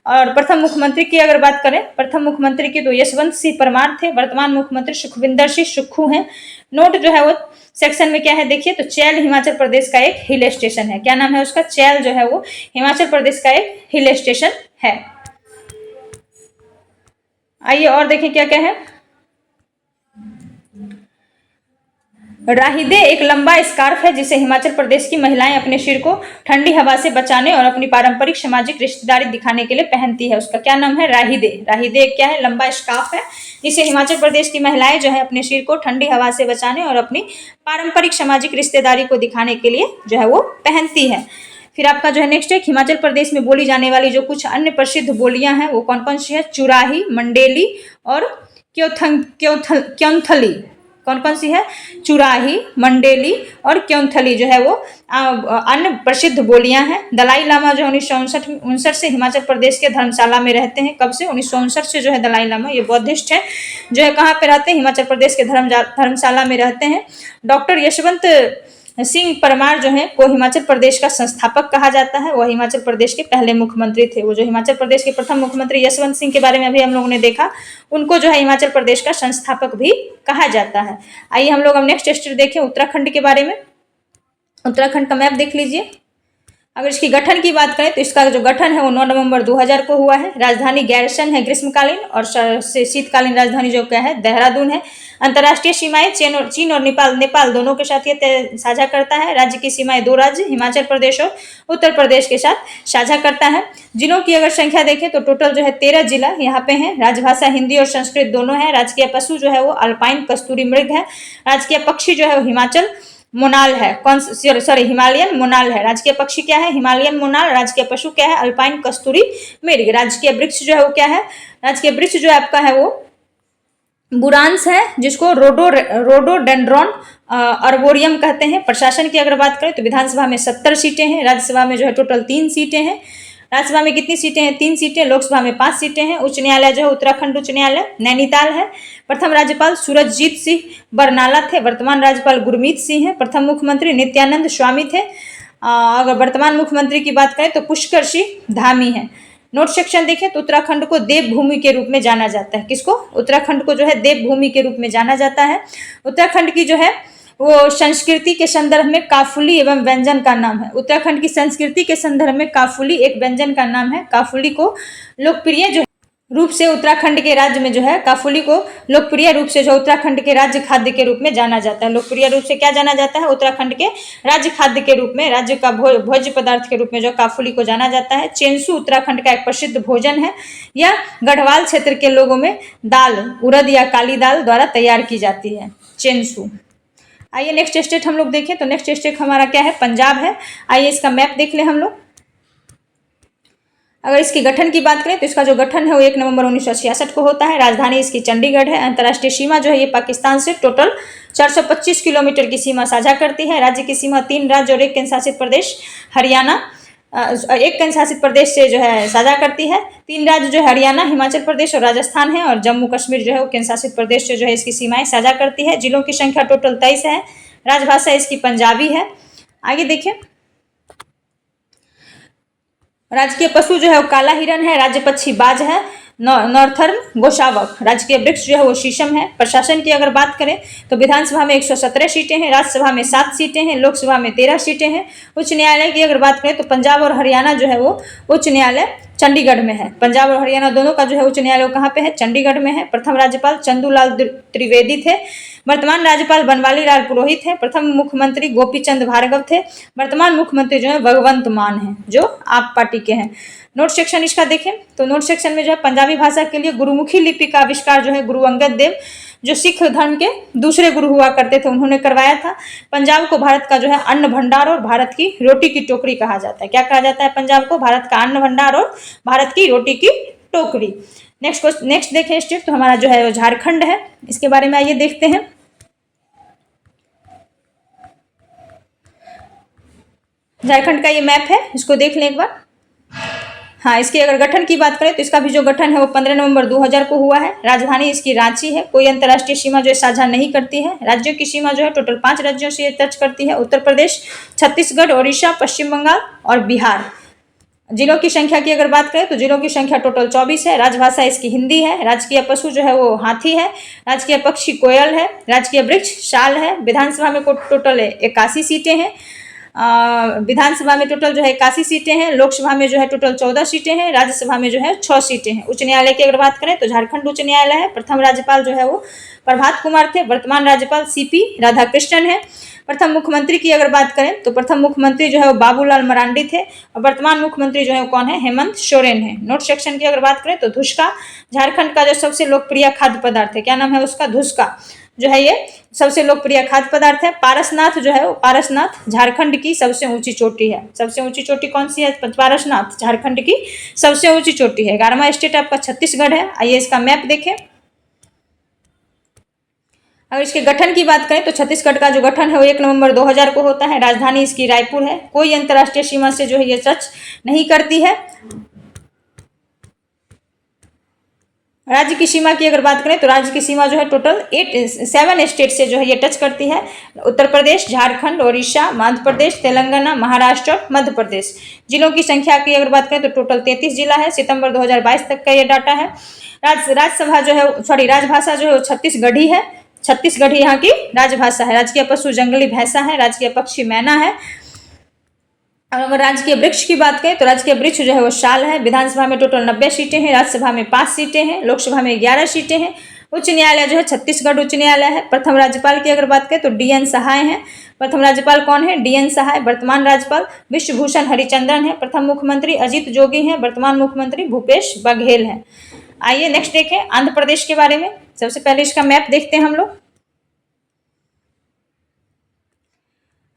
[SPEAKER 1] और प्रथम मुख्यमंत्री की अगर बात करें, प्रथम मुख्यमंत्री की तो यशवंत सिंह परमार थे। वर्तमान मुख्यमंत्री सुखविंदर सिंह सुक्खू हैं। नोट जो है वो सेक्शन में क्या है देखिए, तो चैल हिमाचल प्रदेश का एक हिल स्टेशन है। क्या नाम है उसका? चैल जो है वो हिमाचल प्रदेश का एक हिल स्टेशन है। आइए और देखें क्या क्या है। राहिदे एक लंबा स्कार्फ है जिसे हिमाचल प्रदेश की महिलाएं अपने सिर को ठंडी हवा से बचाने और अपनी पारंपरिक सामाजिक रिश्तेदारी दिखाने के लिए पहनती है। उसका क्या नाम है? राहिदे। राहिदे एक क्या है? लंबा स्कार्फ है जिसे हिमाचल प्रदेश की महिलाएं जो है अपने सिर को ठंडी हवा से बचाने और अपनी पारंपरिक सामाजिक रिश्तेदारी को दिखाने के लिए जो है वो पहनती है। फिर आपका जो है नेक्स्ट है हिमाचल प्रदेश में बोली जाने वाली जो कुछ अन्य प्रसिद्ध बोलियां हैं वो कौन कौन सी है? चुराही, मंडेली और क्योंथली। कौन कौन सी है? चुराही, मंडेली और क्योंथली जो है वो अन्य प्रसिद्ध बोलियां हैं। दलाई लामा जो 1959 से हिमाचल प्रदेश के धर्मशाला में रहते हैं। कब से? 1959 से जो है दलाई लामा, ये बौद्धिस्ट है, जो है कहाँ पे रहते हैं? हिमाचल प्रदेश के धर्मशाला में रहते हैं। डॉक्टर यशवंत सिंह परमार जो है को हिमाचल प्रदेश का संस्थापक कहा जाता है। वह हिमाचल प्रदेश के पहले मुख्यमंत्री थे। वो जो हिमाचल प्रदेश के प्रथम मुख्यमंत्री यशवंत सिंह के बारे में अभी हम लोगों ने देखा, उनको जो है हिमाचल प्रदेश का संस्थापक भी कहा जाता है। आइए हम लोग अब नेक्स्ट स्टेट देखें उत्तराखंड के बारे में। उत्तराखंड का मैप देख लीजिए। अगर इसकी गठन की बात करें तो इसका जो गठन है वो 9 नवंबर 2000 को हुआ है। राजधानी गैरसन है ग्रीष्मकालीन, और शीतकालीन राजधानी जो क्या है? देहरादून है। अंतर्राष्ट्रीय सीमाएं चीन और नेपाल दोनों के साथ ये साझा करता है। राज्य की सीमाएं 2 राज्य हिमाचल प्रदेश और उत्तर प्रदेश के साथ साझा करता है। जिलों की अगर संख्या देखें तो टोटल जो है 13 जिला यहाँ पे है। राजभाषा हिंदी और संस्कृत दोनों है। राजकीय पशु जो है वो अल्पाइन कस्तूरी मृग है। राजकीय पक्षी जो है वो हिमाचल मोनाल है। हिमालयन मोनाल है। राजकीय पक्षी क्या है? हिमालयन मोनाल। राजकीय पशु क्या है? अल्पाइन कस्तूरी मृग। राजकीय वृक्ष जो है वो क्या है? राजकीय वृक्ष जो है आपका है वो बुरांस है, जिसको रोडोडेंड्रॉन अर्बोरियम कहते हैं। प्रशासन की अगर बात करें तो विधानसभा में 70 सीटें हैं। राज्यसभा में जो है टोटल 3 सीटें हैं। राज्यसभा में कितनी सीटें हैं? 3 सीटें। लोकसभा में 5 सीटें हैं। उच्च न्यायालय जो है उत्तराखंड उच्च न्यायालय नैनीताल है। प्रथम राज्यपाल सूरजजीत सिंह बरनाला थे। वर्तमान राज्यपाल गुरमीत सिंह है। प्रथम मुख्यमंत्री नित्यानंद स्वामी थे। अगर वर्तमान मुख्यमंत्री की बात करें तो पुष्कर सिंह धामी है। नोट सेक्शन देखें तो उत्तराखंड को देवभूमि के रूप में जाना जाता है। किसको? उत्तराखंड को जो है देवभूमि के रूप में जाना जाता है। उत्तराखंड की जो है वो संस्कृति के संदर्भ में काफुली एवं व्यंजन का नाम है। उत्तराखंड की संस्कृति के संदर्भ में काफुली एक व्यंजन का नाम है। काफुली को लोकप्रिय जो रूप से उत्तराखंड के राज्य में जो है काफूली को लोकप्रिय रूप से जो उत्तराखंड के राज्य खाद्य के रूप में जाना जाता है। लोकप्रिय रूप से क्या जाना जाता है? उत्तराखंड के राज्य खाद्य के रूप में, राज्य का भोज्य पदार्थ के रूप में जो काफूली को जाना जाता है। चेंसू उत्तराखंड का एक प्रसिद्ध भोजन है। यह गढ़वाल क्षेत्र के लोगों में दाल, उड़द या काली दाल द्वारा तैयार की जाती है। चेंसू। आइए नेक्स्ट स्टेट हम लोग देखें, तो नेक्स्ट स्टेट हमारा क्या है? पंजाब है। आइए इसका मैप देख ले हम लोग। अगर इसकी गठन की बात करें तो इसका जो गठन है वो 1 नवंबर 1966 को होता है। राजधानी इसकी चंडीगढ़ है। अंतर्राष्ट्रीय सीमा जो है ये पाकिस्तान से टोटल 425 किलोमीटर की सीमा साझा करती है। राज्य की सीमा 3 राज्य और 1 केंद्र शासित प्रदेश हरियाणा, 1 केंद्र शासित प्रदेश से जो है साझा करती है। 3 राज्य जो है हरियाणा, हिमाचल प्रदेश और राजस्थान है, और जम्मू कश्मीर जो है वो केंद्र शासित प्रदेश से जो है इसकी सीमाएं साझा करती है। जिलों की संख्या टोटल 23 है। राजभाषा इसकी पंजाबी है। आगे देखिए, राजकीय पशु जो है वो काला हिरन है। राज्य पक्षी बाज है। नॉर्थर्न गोशावक। राजकीय वृक्ष जो है वो शीशम है। प्रशासन की अगर बात करें तो विधानसभा में 117 सीटें हैं, राज्यसभा में 7 सीटें हैं, लोकसभा में 13 सीटें हैं। उच्च न्यायालय की अगर बात करें तो पंजाब और हरियाणा जो है वो उच्च न्यायालय चंडीगढ़ में है। पंजाब और हरियाणा दोनों का जो है उच्च न्यायालय कहाँ पे है? चंडीगढ़ में है। प्रथम राज्यपाल चंदूलाल त्रिवेदी थे। वर्तमान राज्यपाल बनवाली लाल पुरोहित है। प्रथम मुख्यमंत्री गोपीचंद भार्गव थे। वर्तमान मुख्यमंत्री जो है भगवंत मान है, जो आप पार्टी के हैं। नोट सेक्शन इसका देखें तो नोट सेक्शन में जो है पंजाबी भाषा के लिए गुरुमुखी लिपि का आविष्कार जो है गुरु अंगद देव, जो सिख धर्म के दूसरे गुरु हुआ करते थे, उन्होंने करवाया था। पंजाब को भारत का जो है अन्न भंडार और भारत की रोटी की टोकरी कहा जाता है। क्या कहा जाता है? पंजाब को भारत का अन्न भंडार और भारत की रोटी की टोकरी। नेक्स्ट देखें स्टेट, तो हमारा जो है वो झारखंड है। इसके बारे में आइए देखते हैं। झारखंड का ये मैप है, इसको देख लें एक बार। हाँ, इसके अगर गठन की बात करें तो इसका भी जो गठन है वो 15 नवंबर 2000 को हुआ है। राजधानी इसकी रांची है। कोई अंतर्राष्ट्रीय सीमा जो है साझा नहीं करती है। राज्यों की सीमा जो है टोटल 5 राज्यों से टच करती है: उत्तर प्रदेश, छत्तीसगढ़, ओडिशा, पश्चिम बंगाल और बिहार। जिलों की संख्या की अगर बात करें तो जिलों की संख्या टोटल 24 है। राजभाषा इसकी हिंदी है। राजकीय पशु जो है वो हाथी है। राजकीय पक्षी कोयल है। राजकीय वृक्ष साल है। विधानसभा में टोटल 81 सीटें हैं। विधानसभा में टोटल जो है 81 सीटें हैं। लोकसभा में जो है टोटल 14 सीटें हैं। राज्यसभा में जो है 6 सीटें हैं। उच्च न्यायालय की अगर बात करें तो झारखंड उच्च न्यायालय है। प्रथम राज्यपाल जो है वो प्रभात कुमार थे। वर्तमान राज्यपाल सीपी राधाकृष्णन है। प्रथम मुख्यमंत्री की अगर बात करें तो प्रथम मुख्यमंत्री जो है वो बाबूलाल मरांडी थे, और वर्तमान मुख्यमंत्री जो है वो कौन है? हेमंत सोरेन है। नोट सेक्शन की अगर बात करें तो धुसका झारखंड का जो सबसे लोकप्रिय खाद्य पदार्थ है। क्या नाम है उसका? धुसका जो है ये सबसे लोकप्रिय खाद्य पदार्थ है। पारसनाथ जो है वो पारसनाथ झारखंड की सबसे ऊंची चोटी है। सबसे ऊंची चोटी कौन सी है? पारसनाथ झारखंड की सबसे ऊंची चोटी है। 11वां स्टेट आपका छत्तीसगढ़ है। आइए इसका मैप देखें। अगर इसके गठन की बात करें तो छत्तीसगढ़ का जो गठन है वो 1 नवंबर 2000 को होता है। राजधानी इसकी रायपुर है। कोई अंतर्राष्ट्रीय सीमा से जो है ये टच नहीं करती है। राज्य की सीमा की अगर बात करें तो राज्य की सीमा जो है टोटल 7 स्टेट से जो है ये टच करती है: उत्तर प्रदेश, झारखंड, ओडिशा, मध्य प्रदेश, तेलंगाना, महाराष्ट्र और मध्य प्रदेश। जिलों की संख्या की अगर बात करें तो टोटल 33 जिला है। सितंबर 2022 तक का ये डाटा है। राज्यसभा जो है राजभाषा जो है वो छत्तीसगढ़ी है। छत्तीसगढ़ी यहाँ की राजभाषा है। राजकीय पशु जंगली भैंसा है। राजकीय पक्षी मैना है। और अगर राजकीय वृक्ष की बात करें तो राजकीय वृक्ष जो है वो साल है। विधानसभा में टोटल 90 सीटें हैं। राज्यसभा में 5 सीटें हैं। लोकसभा में 11 सीटें हैं। उच्च न्यायालय जो है छत्तीसगढ़ उच्च न्यायालय है। प्रथम राज्यपाल की अगर बात करें तो DN सहाय हैं। प्रथम राज्यपाल कौन है? DN सहाय। वर्तमान राज्यपाल विश्वभूषण हरिचंद्रन है। प्रथम मुख्यमंत्री अजीत जोगी हैं। वर्तमान मुख्यमंत्री भूपेश बघेल हैं। आइए नेक्स्ट देखें आंध्र प्रदेश के बारे में। सबसे पहले इसका मैप देखते हैं हम लोग।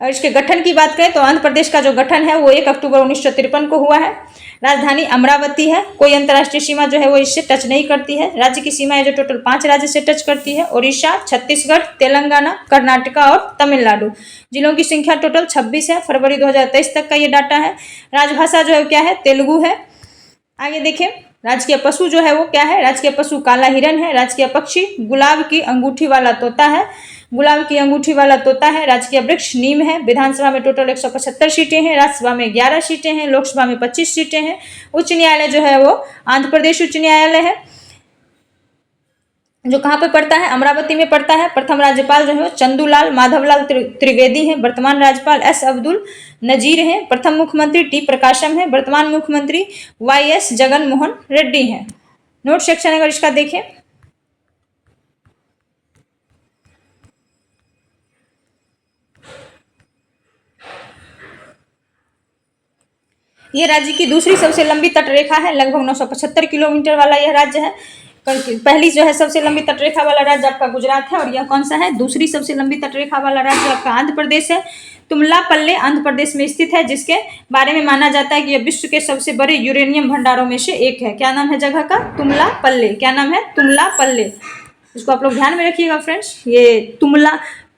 [SPEAKER 1] और इसके गठन की बात करें तो आंध्र प्रदेश का जो गठन है वो 1 अक्टूबर 1953 को हुआ है। राजधानी अमरावती है। कोई अंतर्राष्ट्रीय सीमा जो है वो इससे टच नहीं करती है। राज्य की सीमाएं जो टोटल 5 राज्य से टच करती है: ओडिशा, छत्तीसगढ़, तेलंगाना, कर्नाटका और तमिलनाडु। जिलों की संख्या टोटल 26 है। फरवरी 2023 तक का ये डाटा है। राजभाषा जो है क्या है? तेलुगु है। आगे देखें, राजकीय पशु जो है वो क्या है? राजकीय पशु काला हिरन है। राजकीय पक्षी गुलाब की अंगूठी वाला तोता है। गुलाब की अंगूठी वाला तोता है। राजकीय वृक्ष नीम है। विधानसभा में टोटल 175 सीटें हैं। राज्यसभा में 11 सीटें हैं। लोकसभा में 25 सीटें हैं। उच्च न्यायालय जो है वो आंध्र प्रदेश उच्च न्यायालय है, जो कहाँ पे पड़ता है? अमरावती में पड़ता है। प्रथम राज्यपाल जो है चंदूलाल माधवलाल त्रिवेदी हैं। वर्तमान राज्यपाल S अब्दुल नजीर हैं। प्रथम मुख्यमंत्री T प्रकाशम है। वर्तमान मुख्यमंत्री YS जगन मोहन रेड्डी हैं। नोट सेक्शन अगर इसका देखें, ये राज्य की दूसरी सबसे लंबी तटरेखा है, लगभग 975 किलोमीटर वाला यह राज्य है। पहली जो है सबसे लंबी तटरेखा वाला राज्य आपका गुजरात है, और यह कौन सा है, दूसरी सबसे लंबी तटरेखा वाला राज्य आपका आंध्र प्रदेश है। तुमलापल्ले आंध्र प्रदेश में स्थित है, जिसके बारे में माना जाता है कि यह विश्व के सबसे बड़े यूरेनियम भंडारों में से एक है। क्या नाम है जगह का, तुमलापल्ले। क्या नाम है, तुमलापल्ले। इसको आप लोग ध्यान में रखिएगा फ्रेंड्स। ये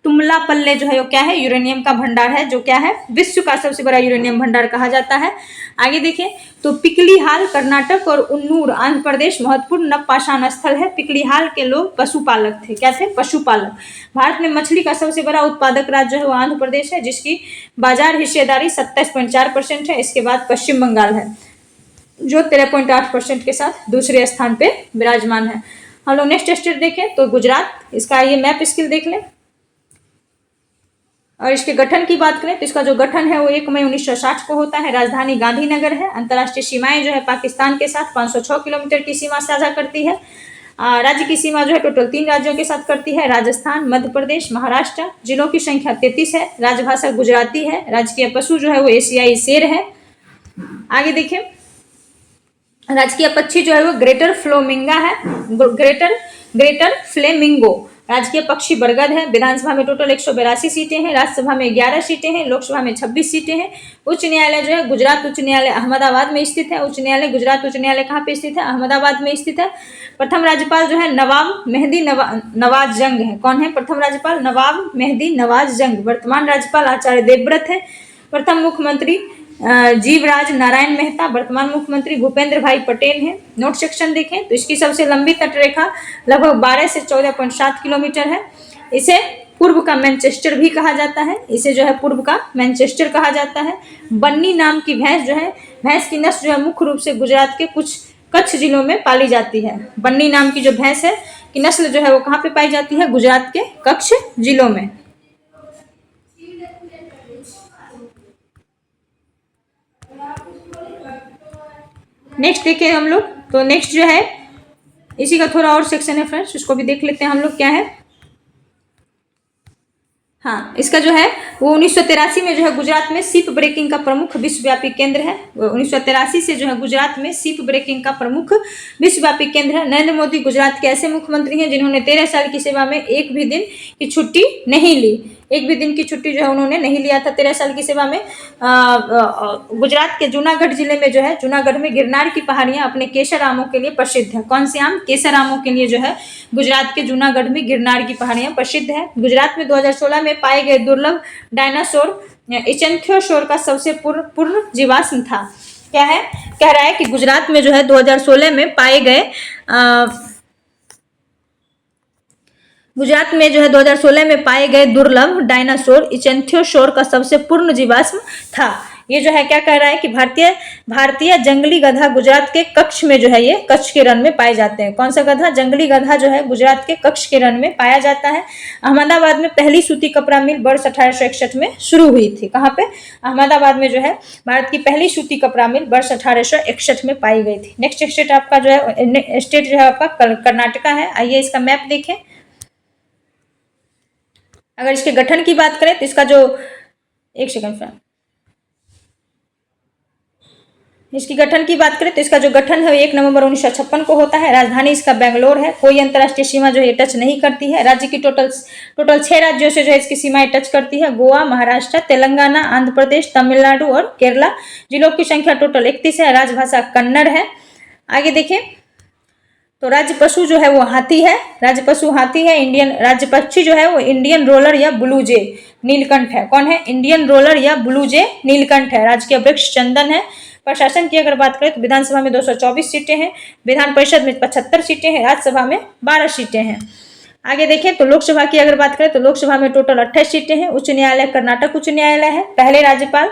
[SPEAKER 1] तुमलापल्ले जो है वो क्या है, यूरेनियम का भंडार है, जो क्या है, विश्व का सबसे बड़ा यूरेनियम भंडार कहा जाता है। आगे देखें तो पिकलीहाल कर्नाटक और उन्नूर आंध्र प्रदेश महत्वपूर्ण नवपाषाण स्थल है। पिकलीहाल के लोग पशुपालक थे। क्या थे, पशुपालक। भारत में मछली का सबसे बड़ा उत्पादक राज्य है वो आंध्र प्रदेश है, जिसकी बाजार हिस्सेदारी 27.4% है। इसके बाद पश्चिम बंगाल है, जो 13.8% के साथ दूसरे स्थान पे विराजमान है। हम लोग नेक्स्ट स्टेट देखें तो गुजरात, इसका ये मैप स्किल देख लें। और इसके गठन की बात करें तो इसका जो गठन है वो 1 मई 1960 को होता है। राजधानी गांधीनगर है। अंतर्राष्ट्रीय सीमाएं जो है पाकिस्तान के साथ 506 किलोमीटर की सीमा साझा करती है। राज्य की सीमा जो है टोटल 3 राज्यों के साथ करती है, राजस्थान, मध्य प्रदेश, महाराष्ट्र। जिलों की संख्या 33 है। राजभाषा गुजराती है। राजकीय पशु जो है वो एशियाई शेर है। आगे देखिए, राजकीय पक्षी जो है वो ग्रेटर फ्लोमिंगा है, ग्रेटर फ्लेमिंगो। राजकीय पक्षी बरगद है। विधानसभा में टोटल 182 सीटें हैं। राज्यसभा में 11 सीटें हैं। लोकसभा में 26 सीटें हैं। उच्च न्यायालय जो है गुजरात उच्च न्यायालय अहमदाबाद में स्थित है। उच्च न्यायालय गुजरात उच्च न्यायालय कहाँ पे स्थित है, अहमदाबाद में स्थित है। प्रथम राज्यपाल जो है नवाब मेहदी नवाज जंग है। कौन है प्रथम राज्यपाल, नवाब मेहदी नवाज जंग। वर्तमान राज्यपाल आचार्य देवव्रत है। प्रथम मुख्यमंत्री जीवराज नारायण मेहता। वर्तमान मुख्यमंत्री भूपेंद्र भाई पटेल हैं। नोट सेक्शन देखें तो इसकी सबसे लंबी तटरेखा लगभग 12 से 14.7 किलोमीटर है। इसे पूर्व का मैनचेस्टर भी कहा जाता है। इसे जो है पूर्व का मैनचेस्टर कहा जाता है। बन्नी नाम की भैंस जो है, भैंस की नस्ल जो है मुख्य रूप से गुजरात के कुछ कच्छ जिलों में पाली जाती है। बन्नी नाम की जो भैंस है की नस्ल जो है वो कहाँ पे पाई जाती है, गुजरात के कच्छ जिलों में। नेक्स्ट देखें हम लोग तो नेक्स्ट जो है इसी का थोड़ा और सेक्शन है फ्रेंड्स, उसको भी देख लेते हैं हम लोग क्या है। हाँ, इसका जो है वो 1983 में जो है गुजरात में शिप ब्रेकिंग का प्रमुख विश्वव्यापी केंद्र है। 1983 से जो है गुजरात में शिप ब्रेकिंग का प्रमुख विश्वव्यापी केंद्र है। नरेंद्र मोदी गुजरात के ऐसे मुख्यमंत्री हैं जिन्होंने 13 साल की सेवा में एक भी दिन की छुट्टी नहीं ली। एक भी दिन की छुट्टी जो है उन्होंने नहीं लिया था 13 साल की सेवा में। गुजरात के जूनागढ़ जिले में जो है, जूनागढ़ में गिरनार की पहाड़ियां अपने केसर आमों के लिए प्रसिद्ध है। कौन से आम, केसर आमों के लिए जो है गुजरात के जूनागढ़ में गिरनार की पहाड़ियां प्रसिद्ध है। गुजरात में 2016 में पाए गए दुर्लभ डायनासोर इचेंथियोसोर का सबसे पूर्ण जीवाश्म था। क्या है, कह रहा है कि गुजरात में जो है 2016 में पाए गए गुजरात में जो है 2016 में पाए गए दुर्लभ डायनासोर इचेंथियोसोर का सबसे पूर्ण जीवाश्म था। ये जो है क्या कह रहा है कि भारतीय जंगली गधा गुजरात के कच्छ में जो है ये कच्छ के रण में पाए जाते हैं। कौन सा गधा, जंगली गधा जो है गुजरात के कच्छ के रण में पाया जाता है। अहमदाबाद में पहली सूती कपड़ा मिल वर्ष 1861 में शुरू हुई थी। कहाँ पे, अहमदाबाद में जो है भारत की पहली सूती कपड़ा मिल वर्ष 1861 में पाई गई थी। नेक्स्ट स्टेट आपका जो है स्टेट जो है आपका कर्नाटका है। आइए इसका मैप देखें। अगर इसके गठन की बात करें तो इसका जो, एक सेकंड फ्रेंड, इसकी गठन की बात करें तो इसका जो गठन है 1 नवंबर 1956 को होता है। राजधानी इसका बेंगलोर है। कोई अंतर्राष्ट्रीय सीमा जो है टच नहीं करती है। राज्य की टोटल 6 राज्यों से जो है इसकी सीमाएं टच करती है, गोवा, महाराष्ट्र, तेलंगाना, आंध्र प्रदेश, तमिलनाडु और केरला। जिलों की संख्या टोटल 31 है। राजभाषा कन्नड़ है। आगे देखें तो राज्य पशु जो है वो हाथी है। राज्य पशु हाथी है। इंडियन राज्य पक्षी जो है वो इंडियन रोलर या ब्लू जे नीलकंठ है। कौन है, इंडियन रोलर या ब्लू जे नीलकंठ है। राजकीय वृक्ष चंदन है। प्रशासन की अगर बात करें तो विधानसभा में 224 सीटें हैं। विधान परिषद में 75 सीटें हैं। राज्यसभा में 12 सीटें हैं। आगे देखें तो लोकसभा की अगर बात करें तो लोकसभा में टोटल 28 सीटें हैं। उच्च न्यायालय कर्नाटक उच्च न्यायालय है। पहले राज्यपाल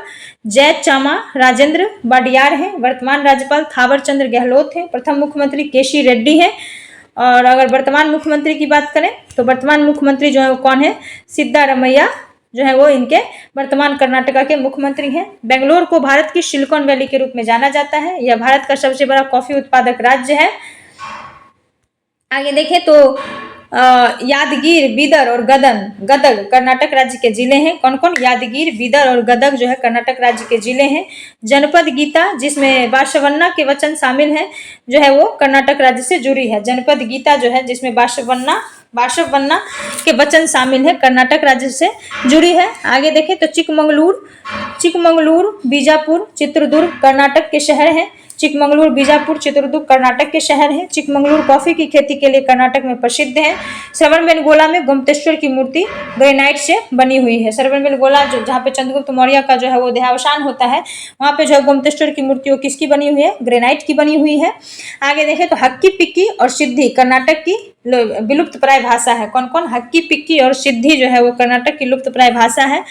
[SPEAKER 1] जयचामा राजेंद्र वाडियार हैं। वर्तमान राज्यपाल थावर चंद्र गहलोत हैं। प्रथम मुख्यमंत्री केसी रेड्डी हैं। और अगर वर्तमान मुख्यमंत्री की बात करें तो वर्तमान मुख्यमंत्री जो है वो कौन है, सिद्धारमैया जो है वो इनके वर्तमान कर्नाटका के मुख्यमंत्री हैं। बेंगलोर को भारत की सिलिकॉन वैली के रूप में जाना जाता है। यह भारत का सबसे बड़ा कॉफी उत्पादक राज्य है। आगे देखें तो यादगीर, बीदर और गदग कर्नाटक राज्य के जिले हैं। कौन कौन? यादगीर, बीदर और गदग जो है कर्नाटक राज्य के जिले हैं। जनपद गीता, जिसमें बाशवन्ना के वचन शामिल हैं, जो है वो कर्नाटक राज्य से जुड़ी है। जनपद गीता जो है जिसमें बाशवन्ना के वचन शामिल है, कर्नाटक राज्य से जुड़ी है। आगे देखें तो चिकमंगलूर, बीजापुर, चित्रदुर्ग कर्नाटक के शहर हैं। चिकमंगलूर, बीजापुर, चित्रदुर्ग कर्नाटक के शहर हैं। चिकमंगलूर कॉफी की खेती के लिए कर्नाटक में प्रसिद्ध है। श्रवणबेलगोला में गोमतेश्वर की मूर्ति ग्रेनाइट से बनी हुई है। श्रवणबेलगोला जो जहाँ पे चंद्रगुप्त मौर्य का जो है वो देहावसान होता है, वहाँ पे जो है गोमतेश्वर की मूर्ति वो किसकी बनी हुई है? ग्रेनाइट की बनी हुई है। आगे देखें तो हक्की पिक्की और सिद्धि कर्नाटक की विलुप्त प्राय भाषा है। कौन कौन? हक्की पिक्की और सिद्धि जो है वो कर्नाटक की लुप्त प्राय भाषा है।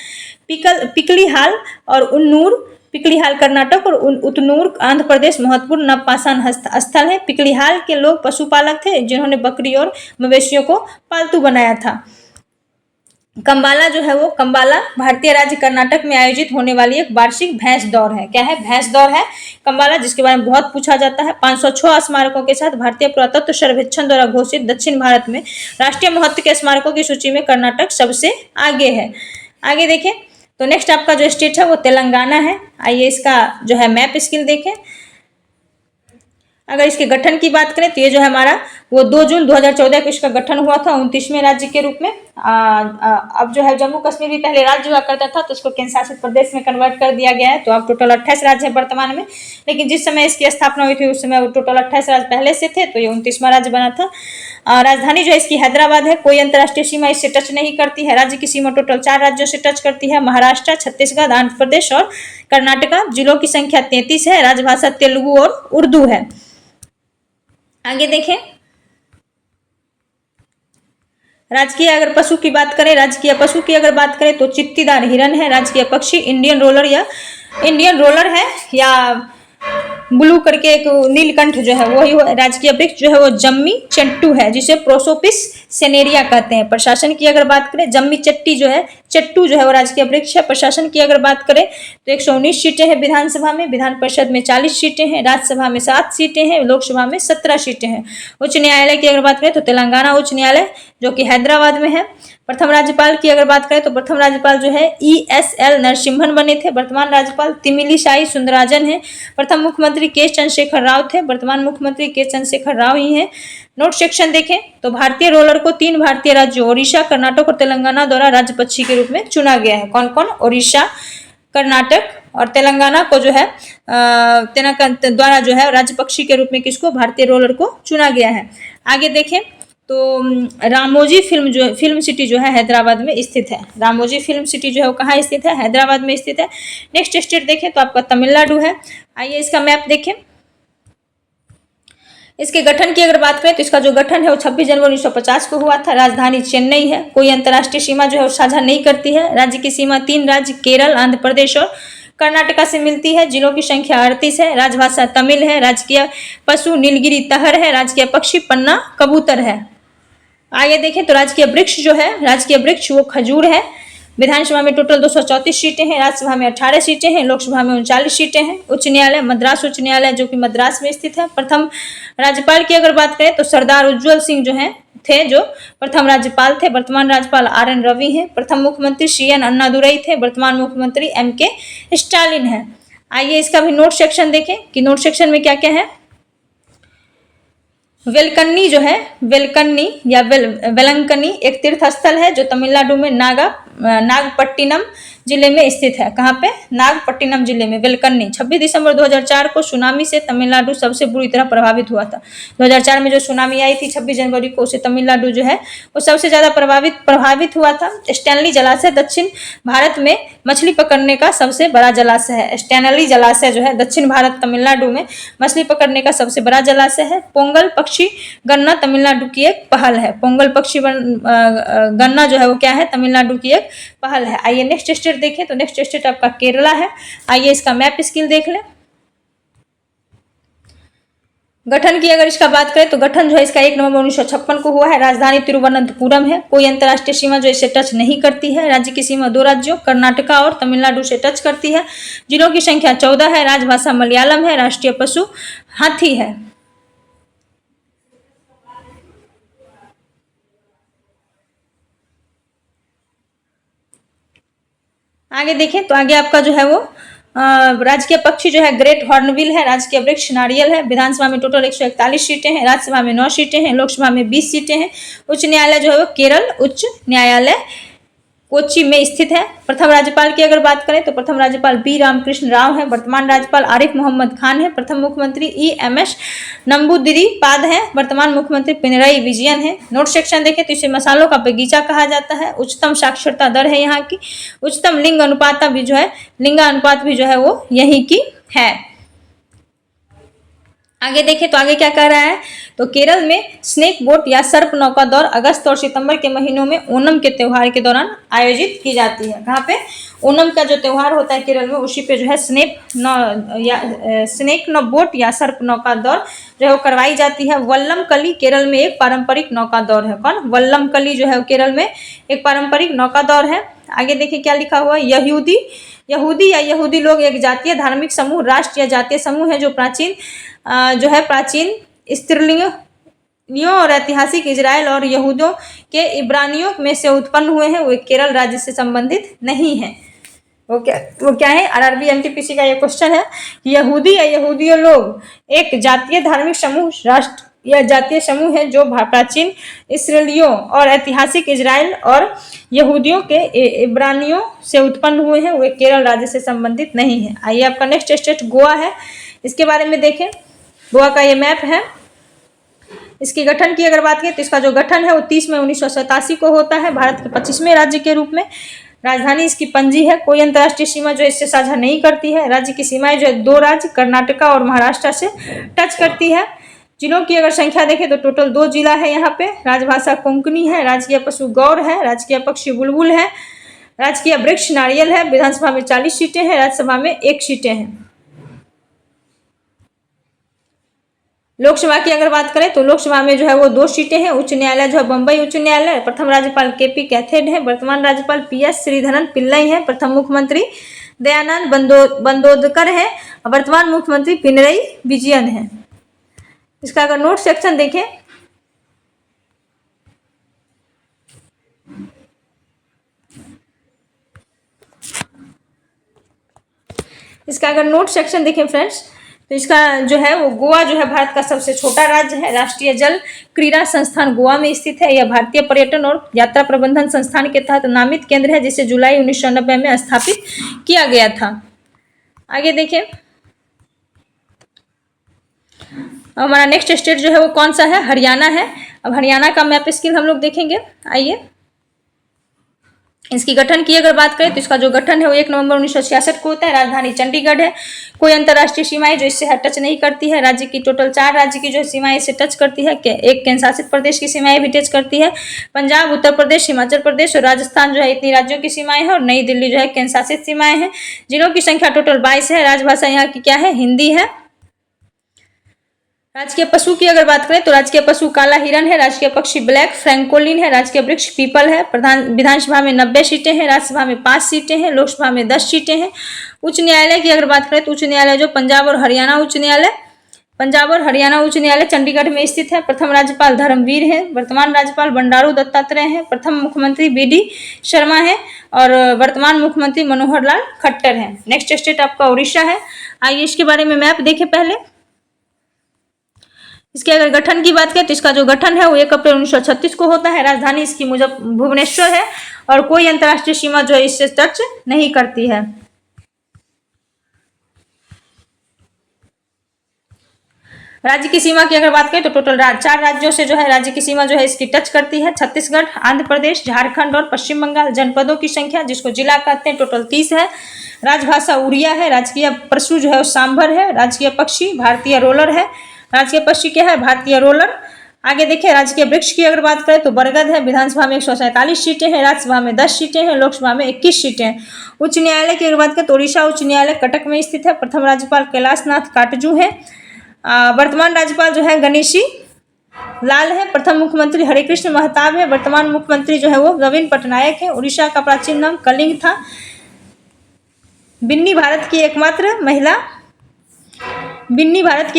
[SPEAKER 1] पिकलीहाल और उन्नूर, पिकलीहाल कर्नाटक और उतनूर आंध्र प्रदेश महत्वपूर्ण नवपाषाण स्थल है। पिकलीहाल के लोग पशुपालक थे जिन्होंने बकरी और मवेशियों को पालतू बनाया था। कंबाला जो है वो कंबाला भारतीय राज्य कर्नाटक में आयोजित होने वाली एक वार्षिक भैंस दौड़ है। क्या है? भैंस दौड़ है कंबाला, जिसके बारे में बहुत पूछा जाता है। 506 स्मारकों के साथ भारतीय पुरातत्व सर्वेक्षण द्वारा घोषित दक्षिण भारत में राष्ट्रीय महत्व के स्मारकों की सूची में कर्नाटक सबसे आगे है। आगे देखें तो नेक्स्ट आपका जो स्टेट है वो तेलंगाना है। आइए इसका जो है मैप स्किल देखें। अगर इसके गठन की बात करें तो ये जो है हमारा वो 2 जून 2014 को इसका गठन हुआ था 29वें राज्य के रूप में। अब जो है जम्मू कश्मीर भी पहले राज्य हुआ करता था, तो उसको केंद्र शासित प्रदेश में कन्वर्ट कर दिया गया है। तो अब टोटल 28 राज्य है वर्तमान में, लेकिन जिस समय इसकी स्थापना हुई थी उस समय वो टोटल 28 राज्य पहले से थे, तो ये 29वां राज्य बना था। राजधानी जो है इसकी हैदराबाद है। कोई अंतर्राष्ट्रीय सीमा इससे टच नहीं करती है। राज्य की सीमा टोटल 4 राज्यों से टच करती है, महाराष्ट्र, छत्तीसगढ़, आंध्र प्रदेश और कर्नाटका। जिलों की संख्या 33 है। राजभाषा तेलुगु और उर्दू है। आगे देखें, राजकीय अगर पशु की बात करें, राजकीय पशु की अगर बात करें तो चित्तीदार हिरन है। राजकीय पक्षी इंडियन रोलर है या ब्लू करके एक नीलकंठ जो है वही राजकीय वृक्ष जो है वो जम्मी चट्टू है, जिसे प्रोसोपिस सेनेरिया कहते हैं। प्रशासन की अगर बात करें, जम्मी चट्टू जो है वो राजकीय वृक्ष है। प्रशासन की अगर बात करें तो 119 सीटें हैं विधानसभा में, विधान परिषद में 40 सीटें हैं, राज्यसभा में 7 सीटें हैं, लोकसभा में 17 सीटें हैं। उच्च न्यायालय की अगर बात करें तो तेलंगाना उच्च न्यायालय जो कि हैदराबाद में है। प्रथम राज्यपाल की अगर बात करें तो प्रथम राज्यपाल जो है ESL नरसिम्हन बने थे। वर्तमान राज्यपाल तिमिलिसाई सुंदरराजन है। प्रथम मुख्यमंत्री के चंद्रशेखर राव थे। वर्तमान मुख्यमंत्री के चंद्रशेखर राव ही हैं। नोट सेक्शन देखें तो भारतीय रोलर को 3 भारतीय राज्यों ओडिशा, कर्नाटक और तेलंगाना द्वारा राज्य पक्षी के रूप में चुना गया है। कौन कौन? ओडिशा, कर्नाटक और तेलंगाना को जो है द्वारा जो है राज्य पक्षी के रूप में किसको? भारतीय रोलर को चुना गया है। आगे देखें तो रामोजी फिल्म सिटी जो है हैदराबाद में स्थित है। रामोजी फिल्म सिटी जो है वो कहाँ स्थित है? हैदराबाद में स्थित है। नेक्स्ट स्टेट देखें तो आपका तमिलनाडु है। आइए इसका मैप देखें। इसके गठन की अगर बात करें तो इसका जो गठन है वो 26 जनवरी 1950 को हुआ था। राजधानी चेन्नई है। कोई अंतर्राष्ट्रीय सीमा जो है वो साझा नहीं करती है। राज्य की सीमा 3 राज्य केरल, आंध्र प्रदेश और कर्नाटका से मिलती है। जिलों की संख्या 38 है। राजभाषा तमिल है। राजकीय पशु नीलगिरी तहर है। राजकीय पक्षी पन्ना कबूतर है। आगे देखें तो राजकीय वृक्ष जो है, राजकीय वृक्ष वो खजूर है। विधानसभा में टोटल 234 सीटें हैं। राज्यसभा में 18 सीटें हैं। लोकसभा में 39 सीटें हैं। उच्च न्यायालय मद्रास उच्च न्यायालय जो कि मद्रास में स्थित है। प्रथम राज्यपाल की अगर बात करें तो सरदार उज्जवल सिंह जो हैं थे जो प्रथम राज्यपाल थे। वर्तमान राज्यपाल RN रवि हैं। प्रथम मुख्यमंत्री CN अन्नादुरई थे। वर्तमान मुख्यमंत्री MK स्टालिन है। आइए इसका भी नोट सेक्शन देखें कि नोट सेक्शन में क्या क्या है। वेलकन्नी जो है, वेलकन्नी या वेलंकन्नी एक तीर्थ स्थल है जो तमिलनाडु में नागपट्टिनम जिले में स्थित है। कहाँ पे? नागपट्टिनम जिले में वेलकन्नी। 26 दिसंबर 2004 को सुनामी से तमिलनाडु सबसे बुरी तरह प्रभावित हुआ था। 2004 में जो सुनामी आई थी 26 जनवरी को, उससे तमिलनाडु जो है वो सबसे ज्यादा प्रभावित हुआ था। स्टैनली जलाशय दक्षिण भारत में मछली पकड़ने का सबसे बड़ा जलाशय है। स्टैनली जलाशय जो है दक्षिण भारत तमिलनाडु में मछली पकड़ने का सबसे बड़ा जलाशय है। पोंगल पक्षी गणना तमिलनाडु की एक पहल है। पोंगल पक्षी गणना जो है वो क्या है? तमिलनाडु की एक पहल है। आइए नेक्स्ट स्टेट देखें तो नेक्स्ट स्टेट आपका केरला है। आइए इसका मैप स्किल देख लें। गठन की अगर इसका बात करें तो गठन जो है इसका 1 नवंबर 1956 को हुआ है। राजधानी तिरुवनंतपुरम है। कोई अंतर्राष्ट्रीय सीमा जो इसे टच नहीं करती है। राज्य की सीमा 2 राज्यों कर्नाटका और तमिलनाडु से टच करती है। जिलों की संख्या 14 है। राजभाषा मलयालम है। राष्ट्रीय पशु हाथी है। आगे देखें तो आगे आपका जो है वो राजकीय पक्षी जो है ग्रेट हॉर्नबिल है, राजकीय वृक्ष नारियल है। विधानसभा में टोटल 141 सीटें हैं, राज्यसभा में 9 सीटें हैं, लोकसभा में 20 सीटें हैं। उच्च न्यायालय जो है वो केरल उच्च न्यायालय कोच्चि में स्थित है। प्रथम राज्यपाल की अगर बात करें तो प्रथम राज्यपाल बी रामकृष्ण राव है। वर्तमान राज्यपाल आरिफ मोहम्मद खान है। प्रथम मुख्यमंत्री EMS नंबूदिरीपाद है। वर्तमान मुख्यमंत्री पिनरई विजयन है। नोट सेक्शन देखें तो इसे मसालों का बगीचा कहा जाता है। उच्चतम साक्षरता दर है यहाँ की। उच्चतम लिंग अनुपात भी जो है लिंगानुपात भी जो है वो यहीं की है। आगे देखें तो आगे क्या कह रहा है, तो केरल में स्नेक बोट या सर्प नौका दौड़ अगस्त और सितंबर के महीनों में ओणम के त्योहार के दौरान आयोजित की जाती है। कहाँ पे? ओणम का जो त्योहार होता है केरल में, उसी पे जो है स्नेक बोट या सर्प नौका दौड़ जो है वो करवाई जाती है। वल्लम कली केरल में एक पारंपरिक नौका दौड़ है। कौन? वल्लम कली जो है केरल में एक पारंपरिक नौका दौड़ है। आगे देखिए क्या लिखा हुआ है, यहूदी या यहूदी लोग एक जातीय धार्मिक समूह, राष्ट्र या जातीय समूह है जो प्राचीन स्त्रीलिंगियों और ऐतिहासिक इजराइल और यहूदियों के इब्रानियों में से उत्पन्न हुए हैं। वो केरल राज्य से संबंधित नहीं है। वो क्या है? RRB MTPC का ये क्वेश्चन है कि यहूदी या यहूदियों लोग एक जातीय धार्मिक समूह, राष्ट्र या जातीय समूह है जो प्राचीन इसराइलियों और ऐतिहासिक इजराइल और यहूदियों के इब्रानियों से उत्पन्न हुए हैं। वे केरल राज्य से संबंधित नहीं है। आइए आपका नेक्स्ट स्टेट गोवा है, इसके बारे में देखें। गोवा का ये मैप है। इसके गठन की अगर बात करें तो इसका जो गठन है वो 30 मई 1987 को होता है, भारत के 25वें राज्य के रूप में। राजधानी इसकी पणजी है। कोई अंतर्राष्ट्रीय सीमा जो इससे साझा नहीं करती है। राज्य की सीमाएं जो है 2 राज्य कर्नाटका और महाराष्ट्र से टच करती है। जिलों की अगर संख्या देखें तो टोटल 2 जिला है यहाँ पे। राजभाषा कोंकणी है। राजकीय पशु गौर है। राजकीय पक्षी बुलबुल है। राजकीय वृक्ष नारियल है। विधानसभा में 40 सीटें हैं, राज्यसभा में 1 सीटें हैं। लोकसभा की अगर बात करें तो लोकसभा में जो है वो 2 सीटें हैं। उच्च न्यायालय जो है बम्बई उच्च न्यायालय। प्रथम राज्यपाल KP कैथेड है। वर्तमान राज्यपाल PS श्रीधरन पिल्लई है। प्रथम मुख्यमंत्री दयानंद बंदोदकर है। वर्तमान मुख्यमंत्री पिनरई विजयन है। इसका अगर नोट सेक्शन देखें फ्रेंड्स, तो इसका जो है वो गोवा जो है भारत का सबसे छोटा राज्य है। राष्ट्रीय जल क्रीड़ा संस्थान गोवा में स्थित है। यह भारतीय पर्यटन और यात्रा प्रबंधन संस्थान के तहत नामित केंद्र है, जिसे जुलाई 1990 में स्थापित किया गया था। आगे देखें, हमारा नेक्स्ट स्टेट जो है वो कौन सा है? हरियाणा है। अब हरियाणा का मैप स्किल हम लोग देखेंगे। आइए, इसकी गठन की अगर बात करें तो इसका जो गठन है वो 1 नवंबर 1966 को होता है। राजधानी चंडीगढ़ है। कोई अंतर्राष्ट्रीय सीमाएं जो इससे टच नहीं करती है। राज्य की टोटल 4 राज्य की जो सीमाएं इससे टच करती है। एक केंद्र शासित प्रदेश की सीमाएं भी टच करती है। पंजाब, उत्तर प्रदेश, हिमाचल प्रदेश और राजस्थान जो है इतनी राज्यों की सीमाएं हैं। और नई दिल्ली जो है केंद्र शासित सीमाएं हैं। जिलों की संख्या टोटल 22 है। राजभाषा यहाँ की क्या है? हिंदी है। राजकीय पशु की अगर बात करें तो राजकीय पशु काला हिरन है। राजकीय पक्षी ब्लैक फ्रैंकोलिन है। राजकीय वृक्ष पीपल है। विधानसभा में 90 सीटें हैं। राज्यसभा में 5 सीटें हैं। लोकसभा में 10 सीटें हैं। उच्च न्यायालय की अगर बात करें तो उच्च न्यायालय जो पंजाब और हरियाणा उच्च न्यायालय चंडीगढ़ में स्थित है। प्रथम राज्यपाल धर्मवीर है। वर्तमान राज्यपाल बंडारू दत्तात्रेय है। प्रथम मुख्यमंत्री BD शर्मा है और वर्तमान मुख्यमंत्री मनोहर लाल खट्टर है। नेक्स्ट स्टेट आपका उड़ीसा है। आइए इसके बारे में मैप देखें पहले। इसके अगर गठन की बात करें तो इसका जो गठन है वो 1 अप्रैल 1936 को होता है। राजधानी इसकी भुवनेश्वर है और कोई अंतर्राष्ट्रीय सीमा जो है इससे टच नहीं करती है। राज्य की सीमा की अगर बात करें तो टोटल 4 राज्यों से जो है राज्य की सीमा जो है इसकी टच करती है। छत्तीसगढ़, आंध्र प्रदेश, झारखंड और पश्चिम बंगाल। जनपदों की संख्या जिसको जिला कहते हैं टोटल 30 है। राजभाषा उड़िया है। राजकीय पशु जो है वो सांभर है। राजकीय पक्षी भारतीय रोलर है। राजकीय पक्षी क्या है? भारतीय रोलर। आगे देखिए, राजकीय वृक्ष की अगर बात करें तो बरगद है। विधानसभा में 147 सीटें हैं। राज्यसभा में 10 सीटें हैं। लोकसभा में 21 सीटें हैं। उच्च न्यायालय की अगर बात करें तो ओडिशा उच्च न्यायालय कटक में स्थित है। प्रथम राज्यपाल कैलाशनाथ काटजू है। वर्तमान राज्यपाल जो है गणेशी लाल है। प्रथम मुख्यमंत्री हरिकृष्ण महताब है। वर्तमान मुख्यमंत्री जो है वो नवीन पटनायक है। उड़ीसा का प्राचीन नाम कलिंग था। बिन्नी भारत की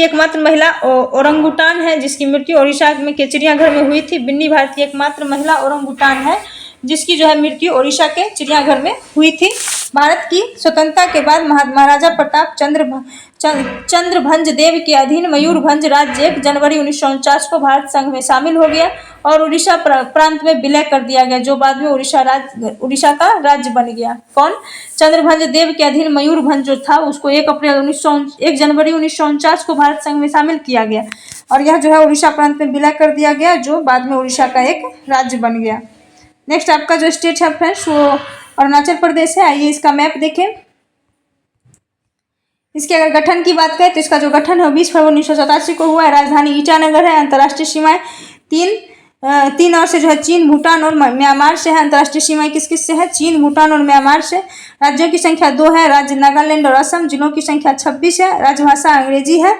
[SPEAKER 1] एकमात्र महिला ओरंगुटान है जिसकी मृत्यु ओडिशा में के चिड़ियाघर में हुई थी। बिन्नी भारत की एकमात्र महिला ओरंगुटान है जिसकी जो है मृत्यु ओडिशा के चिड़ियाघर में हुई थी। भारत की स्वतंत्रता के बाद महाराजा प्रताप चंद्रभंज देव के अधीन मयूरभंज राज्य 1 जनवरी 1949 को भारत संघ में शामिल हो गया और उड़ीसा प्रांत में विलय कर दिया गया, जो बाद में उड़ीसा का राज्य बन गया। कौन? चंद्रभंज देव के अधीन मयूरभंज जो था उसको 1 जनवरी 1949 को भारत संघ में शामिल किया गया और यह जो है उड़ीसा प्रांत में विलय कर दिया गया, जो बाद में उड़ीसा का एक राज्य बन गया। नेक्स्ट आपका जो स्टेट है फ्रेंड्स वो अरुणाचल प्रदेश है। आइए इसका मैप देखें। इसके अगर गठन की बात करें तो इसका जो गठन है 20 फरवरी 1987 को हुआ है। राजधानी ईटानगर है। अंतर्राष्ट्रीय सीमाएं तीन और से जो है चीन, भूटान और म्यांमार से है। अंतर्राष्ट्रीय सीमाएं किस किस से है? चीन, भूटान और म्यांमार से। राज्यों की संख्या 2 है, राज्य नागालैंड और असम। जिलों की संख्या 26 है। राजभाषा अंग्रेजी है।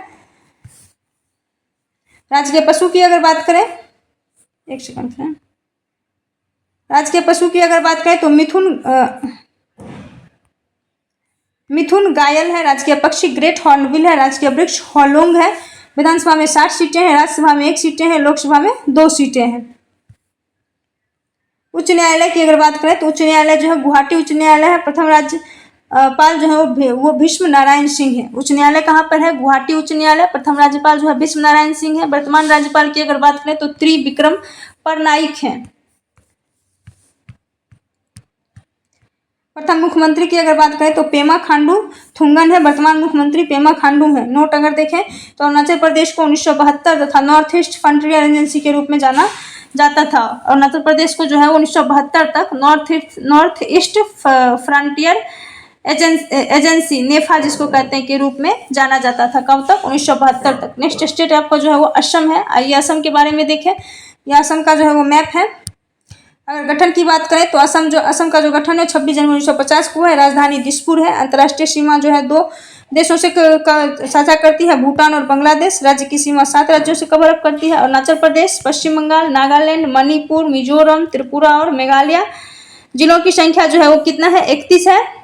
[SPEAKER 1] राजकीय पशु की अगर बात करें, एक सेकंड है, राजकीय पशु की अगर बात करें तो मिथुन गायल है। राजकीय पक्षी ग्रेट हॉर्नबिल है। राजकीय वृक्ष होलोंग है। विधानसभा में 60 सीटें हैं। राज्यसभा में 1 सीटें हैं। लोकसभा में 2 सीटें हैं। उच्च न्यायालय की अगर बात करें तो उच्च न्यायालय जो है गुवाहाटी उच्च न्यायालय है। प्रथम राज्यपाल जो है वो भीष्म नारायण सिंह है। उच्च न्यायालय कहाँ पर है? गुवाहाटी उच्च न्यायालय। प्रथम राज्यपाल जो है भीष्म नारायण सिंह है। वर्तमान राज्यपाल की अगर बात करें तो त्रिविक्रम परनाइक है। प्रथम मुख्यमंत्री की अगर बात करें तो पेमा खांडू थुंगन है। वर्तमान मुख्यमंत्री पेमा खांडू है। नोट अगर देखें तो अरुणाचल प्रदेश को 1972 तथा नॉर्थ ईस्ट फ्रंटियर एजेंसी के रूप में जाना जाता था। अरुणाचल प्रदेश को जो है 1972 तक नॉर्थ ईस्ट फ्रंटियर एजेंसी नेफा जिसको कहते हैं के रूप में जाना जाता था। कब तक? 1972 तक। नेक्स्ट स्टेट आपका जो है वो असम है। आइए असम के बारे में देखें। यह असम का जो है वो मैप है। अगर गठन की बात करें तो असम का जो गठन है 26 जनवरी 1950 को है। राजधानी दिसपुर है। अंतर्राष्ट्रीय सीमा जो है 2 देशों से साझा करती है, भूटान और बांग्लादेश। राज्य की सीमा 7 राज्यों से कवर अप करती है, अरुणाचल प्रदेश, पश्चिम बंगाल, नागालैंड, मणिपुर, मिजोरम, त्रिपुरा और मेघालय। जिलों की संख्या जो है वो कितना है? 31 है।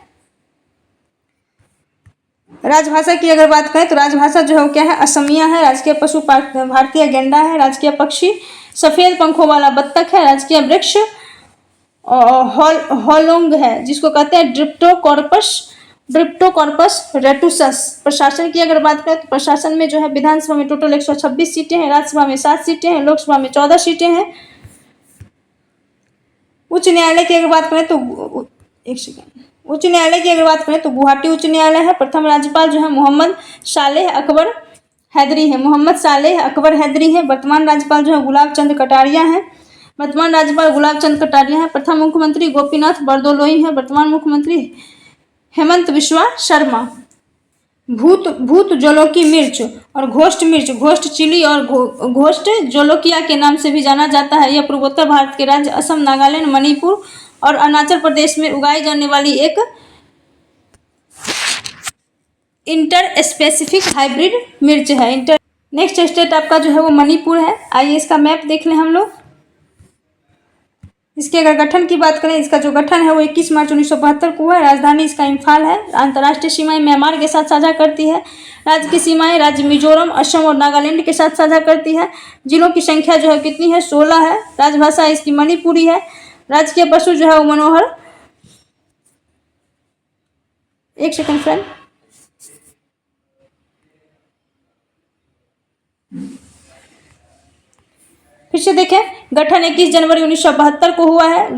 [SPEAKER 1] राजभाषा की अगर बात करें तो राजभाषा जो है वो क्या है? असमिया है। राजकीय पशु भारतीय गैंडा है। राजकीय पक्षी सफेद पंखों वाला बत्तख है। राजकीय वृक्ष होलोंग है जिसको कहते हैं ड्रिप्टोकॉर्पस रेटुसस। प्रशासन की अगर बात करें तो प्रशासन में जो है विधानसभा में टोटल 126 सीटें हैं। राज्यसभा में 7 सीटें हैं। लोकसभा में 14 सीटें हैं। उच्च न्यायालय की अगर बात करें तो उच्च न्यायालय की अगर बात करें तो गुवाहाटी उच्च न्यायालय है। प्रथम राज्यपाल जो है मोहम्मद सालेह अकबर हैदरी है। मोहम्मद सालेह अकबर हैदरी है। वर्तमान राज्यपाल जो है गुलाब चंद कटारिया है। प्रथम मुख्यमंत्री गोपीनाथ बरदोलोई है। वर्तमान मुख्यमंत्री हेमंत बिस्वा शर्मा। भूत जोलोकी मिर्च और घोस्ट चिली और घोस्ट जोलोकिया के नाम से भी जाना जाता है। यह पूर्वोत्तर भारत के राज्य असम, नागालैंड, मणिपुर और अरुणाचल प्रदेश में उगाई जाने वाली एक इंटर स्पेसिफिक हाइब्रिड मिर्च है। नेक्स्ट स्टेट आपका जो है वो मणिपुर है। आइए इसका मैप देख लें हम लोग। इसके अगर गठन की बात करें, इसका जो गठन है वो 21 मार्च 1972 को है। राजधानी इसका इम्फाल है। अंतर्राष्ट्रीय सीमाएं म्यांमार के साथ साझा करती है। राज्य की सीमाएं राज्य मिजोरम, असम और नागालैंड के साथ साझा करती है। जिलों की संख्या जो है कितनी है? 16 है। राजभाषा इसकी मणिपुरी है। राजकीय पशु जो है वो मनोहर। एक सेकंड फ्रेंड, फिर से देखें। गठन 21 जनवरी 1972 को हुआ है।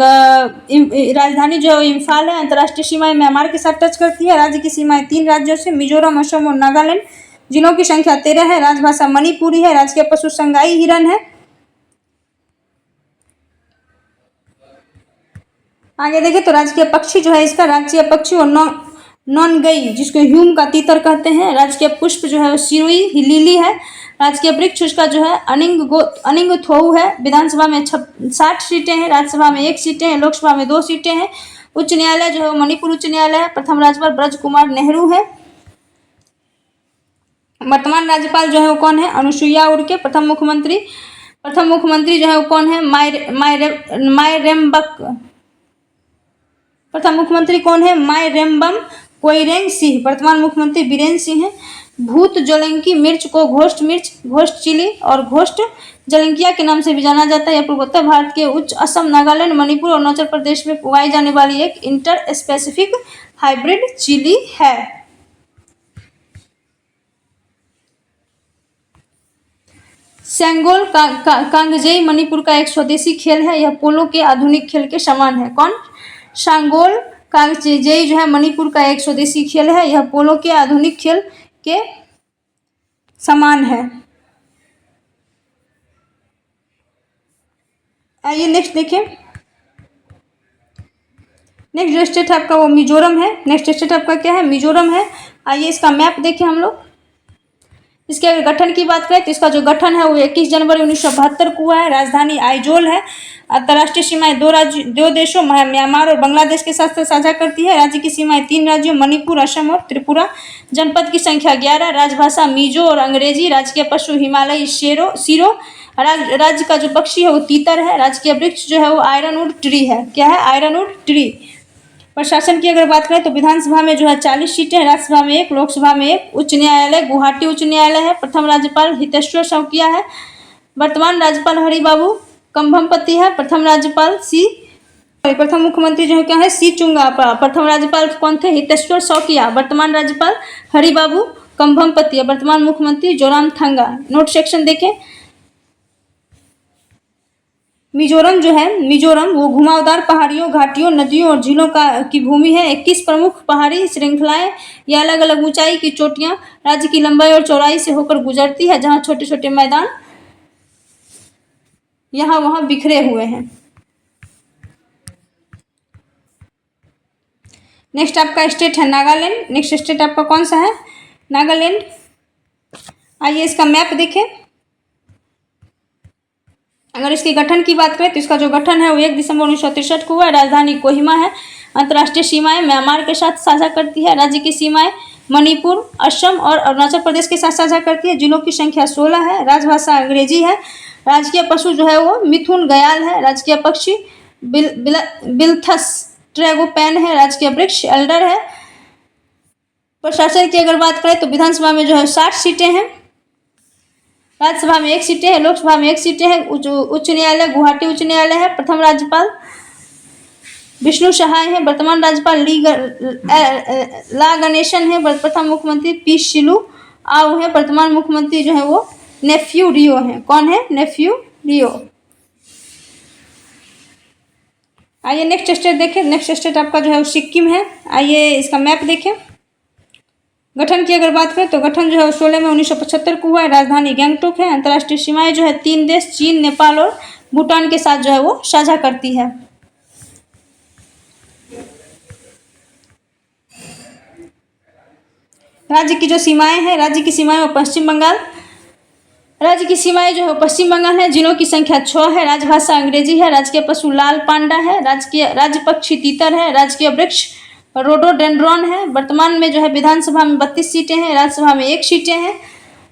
[SPEAKER 1] राजधानी जो है इम्फाल है। अंतर्राष्ट्रीय सीमाएं म्यांमार के साथ टच करती है। राज्य की सीमाएं 3 राज्यों से मिजोरम, असम और नागालैंड। जिलों की संख्या 13 है। राजभाषा मणिपुरी है। राजकीय पशु संगाई हिरन है। आगे देखें तो राजकीय पक्षी जो है इसका राजकीय पक्षी और नॉनगई जिसको ह्यूम का तीतर कहते हैं। राजकीय पुष्प जो है सिरुई लिली है। राजकीय वृक्ष उसका जो है अनिंग थोऊ है। विधानसभा में 60 सीटें हैं। राज्यसभा में 1 सीटें हैं। लोकसभा में 2 सीटें हैं। उच्च न्यायालय जो है मणिपुर उच्च न्यायालय है। प्रथम राज्यपाल ब्रज कुमार नेहरू है। वर्तमान राज्यपाल जो है वो कौन है? अनुसुईया उइके। प्रथम मुख्यमंत्री जो है वो कौन है? मायरेम्बक। प्रथम मुख्यमंत्री कौन है? मायरेम्बम कोइरेंग सिंह। वर्तमान मुख्यमंत्री बीरेन सिंह है। भूत जोलंकी मिर्च को घोस्ट मिर्च, घोस्ट चिली और घोस्ट जलंकिया के नाम से भी जाना जाता है। यह पूर्वोत्तर भारत के उच्च असम, नागालैंड, मणिपुर और अरुणाचल प्रदेश में उगाई जाने वाली एक इंटर स्पेसिफिक हाइब्रिड चिली है। सेंगोल कांगजेई मणिपुर का एक स्वदेशी खेल है। यह पोलो के आधुनिक खेल के समान है। कौन? सांगोल कांगजेई जो है मणिपुर का एक स्वदेशी खेल है। यह पोलो के आधुनिक खेल के समान है। आइए नेक्स्ट देखें। नेक्स्ट जो स्टेट आपका वो मिजोरम है। नेक्स्ट स्टेट आपका क्या है? मिजोरम है। आइए इसका मैप देखें हम लोग। इसके अगर गठन की बात करें तो इसका जो गठन है वो 21 जनवरी 1972 को हुआ है। राजधानी आइजोल है। अंतर्राष्ट्रीय सीमाएं दो देशों म्यांमार और बांग्लादेश के साथ साझा करती है। राज्य की सीमाएं 3 राज्यों मणिपुर, असम और त्रिपुरा। जनपद की संख्या 11। राजभाषा मिजो और अंग्रेजी। राजकीय पशु हिमालयी सीरो। राज्य का जो पक्षी है वो तीतर है। राजकीय वृक्ष जो है वो आयरनवुड ट्री है। क्या है? Ironwood tree. प्रशासन की अगर बात करें तो विधानसभा में जो है 40 सीटें, राज्यसभा में 1, लोकसभा में 1। उच्च न्यायालय गुवाहाटी उच्च न्यायालय है। प्रथम राज्यपाल हितेश्वर शौकिया है। वर्तमान राज्यपाल हरिबाबू कंभमपति है। प्रथम मुख्यमंत्री जो है क्या है? सी चुंगापा। प्रथम राज्यपाल कौन थे? हितेश्वर शौकिया। वर्तमान राज्यपाल हरिबाबू कंभमपति है। वर्तमान मुख्यमंत्री जोरामथंगा। नोट सेक्शन देखें। मिजोरम जो है, मिजोरम वो घुमावदार पहाड़ियों, घाटियों, नदियों और झीलों की भूमि है। 21 प्रमुख पहाड़ी श्रृंखलाएं या अलग अलग ऊंचाई की चोटियां राज्य की लंबाई और चौड़ाई से होकर गुजरती है, जहां छोटे छोटे मैदान यहाँ वहां बिखरे हुए हैं। नेक्स्ट आपका स्टेट है नागालैंड। नेक्स्ट स्टेट आपका कौन सा है? नागालैंड। आइए इसका मैप देखें। अगर इसके गठन की बात करें तो इसका जो गठन है वो 1 दिसंबर 1963 को हुआ है। राजधानी कोहिमा है। अंतर्राष्ट्रीय सीमाएं म्यांमार के साथ साझा करती है। राज्य की सीमाएं मणिपुर, असम और अरुणाचल प्रदेश के साथ साझा करती है। जिलों की संख्या 16 है। राजभाषा अंग्रेजी है। राजकीय पशु जो है वो मिथुन गयाल है। राजकीय पक्षी बिलथस ट्रैगोपैन है। राजकीय वृक्ष एल्डर है। प्रशासन की अगर बात करें तो विधानसभा में जो है 60 सीटें हैं। राज्यसभा में 1 सीटें हैं। लोकसभा में 1 सीटें हैं। उच्च न्यायालय गुवाहाटी उच्च न्यायालय है। प्रथम राज्यपाल विष्णु सहाय है। वर्तमान राज्यपाल ला गणेशन है। प्रथम मुख्यमंत्री पी शिलू आओ है। वर्तमान मुख्यमंत्री जो है वो नेफ्यू रियो है। कौन है? नेफ्यू रियो। आइए नेक्स्ट स्टेट देखें। नेक्स्ट स्टेट आपका जो है वो सिक्किम है। आइए इसका मैप देखें। गठन की अगर बात करें तो गठन जो है 16 में 1975 को हुआ है। राजधानी गैंगटोक है। अंतर्राष्ट्रीय सीमाएं जो है 3 देश चीन, नेपाल और भूटान के साथ जो है वो साझा करती है। राज्य की जो सीमाएं हैं, राज्य की सीमाएं वो पश्चिम बंगाल। राज्य की सीमाएं जो है पश्चिम बंगाल है। जिलों की संख्या 6 है। राजभाषा अंग्रेजी है। राजकीय पशु लाल पांडा है। राज्य पक्षी तीतर है। राजकीय वृक्ष रोडोडेंड्रॉन है। वर्तमान में जो है विधानसभा में 32 सीटें हैं। राज्यसभा में 1 सीटें हैं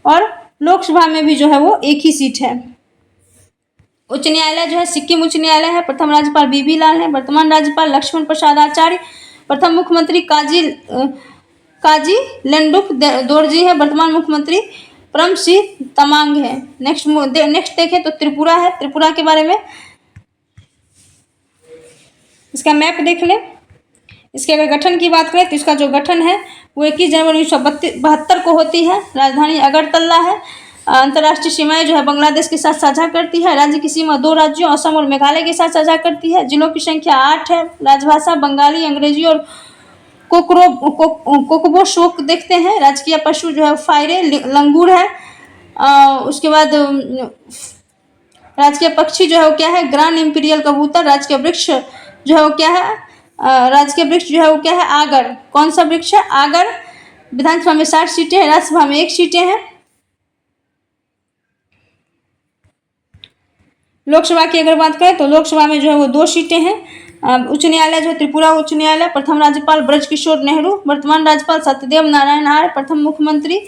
[SPEAKER 1] और लोकसभा में भी जो है वो 1 ही सीट है। उच्च न्यायालय जो है सिक्किम उच्च न्यायालय है। प्रथम राज्यपाल बीबी लाल है। वर्तमान राज्यपाल लक्ष्मण प्रसाद आचार्य। प्रथम मुख्यमंत्री काजी लेंडुक दोरजी है। वर्तमान मुख्यमंत्री परम सिंह तमांग है। नेक्स्ट देखें तो त्रिपुरा है। त्रिपुरा के बारे में इसका मैप देख लें। इसके अगर गठन की बात करें तो इसका जो गठन है वो 21 जनवरी 1972 को होती है। राजधानी अगरतला है। अंतर्राष्ट्रीय सीमाएं जो है बांग्लादेश के साथ साझा करती है। राज्य की सीमा 2 राज्यों असम और मेघालय के साथ साझा करती है। जिलों की संख्या 8 है। राजभाषा बंगाली, अंग्रेजी और कोकबो शोक देखते हैं। राजकीय पशु जो है फायरे लंगूर है। उसके बाद राजकीय पक्षी जो है वो क्या है? ग्रांड इंपीरियल कबूतर। राजकीय वृक्ष जो है वो क्या है? राजकीय वृक्ष जो है वो क्या है? आगर। कौन सा वृक्ष है? आगर। विधानसभा में 60 सीटें हैं। राज्यसभा में 1 सीटें हैं। लोकसभा की अगर बात करें तो लोकसभा में जो है वो 2 सीटें हैं। उच्च न्यायालय जो है त्रिपुरा उच्च न्यायालय। प्रथम राज्यपाल ब्रजकिशोर नेहरू। वर्तमान राज्यपाल सत्यदेव नारायण आर्य। प्रथम मुख्यमंत्री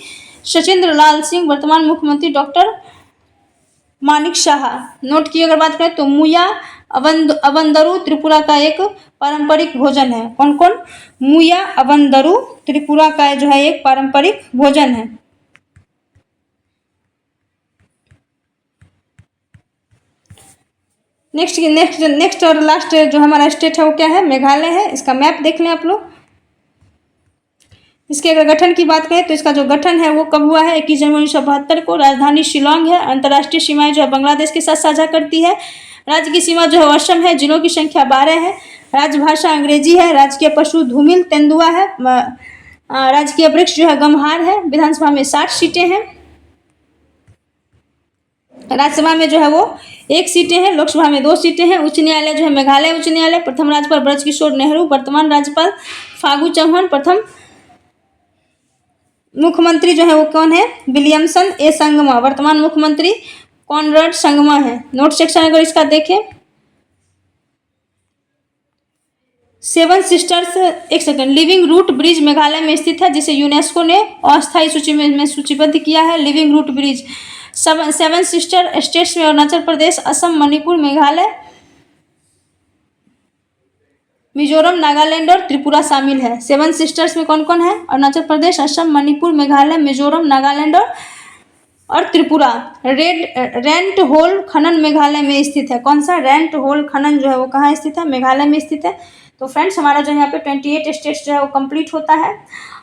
[SPEAKER 1] सचिंद्र लाल सिंह। वर्तमान मुख्यमंत्री डॉक्टर मानिक शाह। नोट की अगर बात करें तो मुया अवंदरू त्रिपुरा का एक पारंपरिक भोजन है। कौन कौन? मुया अवंदरू त्रिपुरा का जो है एक पारंपरिक भोजन है। नेक्स्ट और लास्ट जो हमारा स्टेट है वो क्या है, मेघालय है। इसका मैप देख लें आप लोग। इसके अगर गठन की बात करें तो इसका जो गठन है वो कब हुआ है, 21 जनवरी 1972 को। राजधानी शिलोंग है। अंतर्राष्ट्रीय सीमाएं जो है बांग्लादेश के साथ साझा करती है। राज्य की सीमा जो है असम है। जिलों की संख्या 12 है। राजभाषा अंग्रेजी है। राजकीय पशु धूमिल तेंदुआ है। राजकीय वृक्ष जो है गमहार है। विधानसभा में 60 सीटें हैं। राज्यसभा में जो है वो 1 सीटें हैं। लोकसभा में 2 सीटें हैं। उच्च न्यायालय जो है मेघालय उच्च न्यायालय। प्रथम राज्यपाल ब्रजकिशोर नेहरू, वर्तमान राज्यपाल फागू चौहान। प्रथम मुख्यमंत्री जो है वो कौन है, विलियमसन ए संगमा। वर्तमान मुख्यमंत्री कॉनराड संगमा है। नोट सेक्शन अगर इसका देखें, 7 सिस्टर्स, एक second, living root bridge Meghalaya में स्थित है, जिसे यूनेस्को ने अस्थायी सूची में सूचीबद्ध किया है। Living root bridge 7 sister states में अरुणाचल प्रदेश, असम, मणिपुर, मेघालय, मिजोरम, नागालैंड और त्रिपुरा शामिल है। 7 सिस्टर्स में कौन कौन है, अरुणाचल प्रदेश, असम, मणिपुर, मेघालय, मिजोरम, नागालैंड और त्रिपुरा। रेंट होल खनन मेघालय में स्थित है। कौन सा, रेंट होल खनन जो है वो कहाँ स्थित है, मेघालय में स्थित है। तो फ्रेंड्स हमारा जो यहाँ पे 28 स्टेट्स जो है वो कंप्लीट होता है।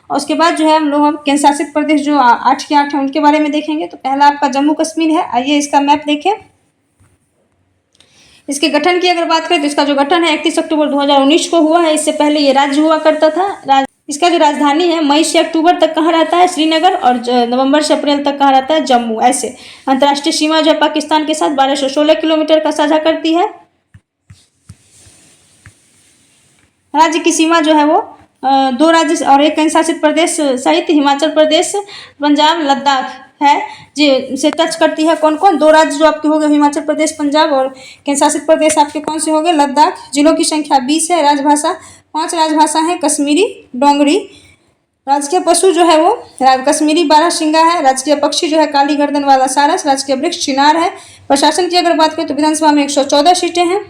[SPEAKER 1] और उसके बाद जो है हम लोग केंद्र शासित प्रदेश जो 8 के 8 है उनके बारे में देखेंगे। तो पहला आपका जम्मू कश्मीर है। आइए इसका मैप देखें। इसके गठन की अगर बात करें तो इसका जो गठन है 31 अक्टूबर 2019 को हुआ है। इससे पहले ये राज्य हुआ करता था। इसका जो राजधानी है मई से अक्टूबर तक कहाँ रहता है, श्रीनगर, और नवंबर से अप्रैल तक कहाँ रहता है, जम्मू। ऐसे अंतर्राष्ट्रीय सीमा जो है पाकिस्तान के साथ 1216 किलोमीटर का साझा करती है। राज्य की सीमा जो है वो 2 राज्य और 1 केंद्र शासित प्रदेश सहित हिमाचल प्रदेश, पंजाब, लद्दाख है जी से टच करती है। कौन कौन, 2 राज्य जो आपके हो गए हिमाचल प्रदेश, पंजाब, और केंद्र शासित प्रदेश आपके कौन से हो गए, लद्दाख। जिलों की संख्या 20 है। राजभाषा 5 राजभाषा है, कश्मीरी, डोंगरी। राजकीय पशु जो है वो कश्मीरी बारहसिंगा है। राजकीय पक्षी जो है काली गर्दन वाला सारस। राजकीय वृक्ष चिनार है। प्रशासन की अगर बात करें तो विधानसभा में 114 सीटें हैं।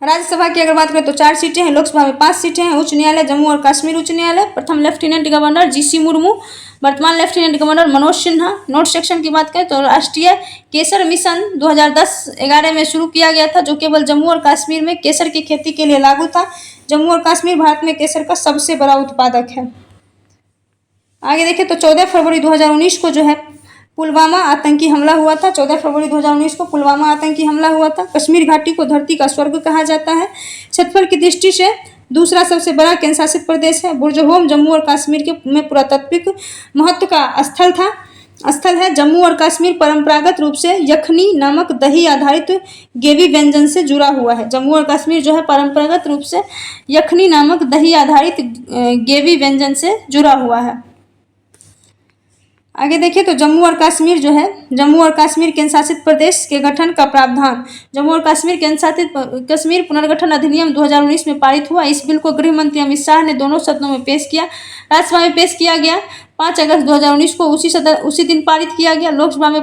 [SPEAKER 1] राज्यसभा की अगर बात करें तो 4 सीटें हैं। लोकसभा में 5 सीटें हैं। उच्च न्यायालय जम्मू और कश्मीर उच्च न्यायालय। प्रथम लेफ्टिनेंट गवर्नर जीसी मुर्मू, वर्तमान lieutenant governor Manoj Sinha. Note section की बात करें तो राष्ट्रीय केसर मिशन 2010-11 में शुरू किया गया था, जो केवल जम्मू और कश्मीर में केसर की खेती के लिए लागू था। जम्मू और कश्मीर भारत में केसर का सबसे बड़ा उत्पादक है। आगे देखें तो 14 फरवरी 2019 को जो है पुलवामा आतंकी हमला हुआ था। 14 फरवरी 2019 को पुलवामा आतंकी हमला हुआ था। कश्मीर घाटी को धरती का स्वर्ग कहा जाता है। क्षेत्रफल की दृष्टि से दूसरा सबसे बड़ा केंद्र शासित प्रदेश है। बुर्जहोम जम्मू और कश्मीर के में पुरातात्विक महत्व का स्थल है। जम्मू और कश्मीर परंपरागत रूप से यखनी नामक दही आधारित गेवी व्यंजन से जुड़ा हुआ है। जम्मू और कश्मीर जो है परंपरागत रूप से यखनी नामक दही आधारित गेवी व्यंजन से जुड़ा हुआ है। आगे देखिए तो जम्मू और कश्मीर जो है, जम्मू और कश्मीर केंद्र शासित प्रदेश के गठन का प्रावधान। जम्मू और कश्मीर केंद्र शासित कश्मीर पुनर्गठन अधिनियम 2019 में पारित हुआ। इस बिल को गृह मंत्री अमित शाह ने दोनों सदनों में पेश किया। राज्यसभा में पेश किया गया 5 अगस्त 2019 को, उसी दिन पारित किया गया। लोकसभा में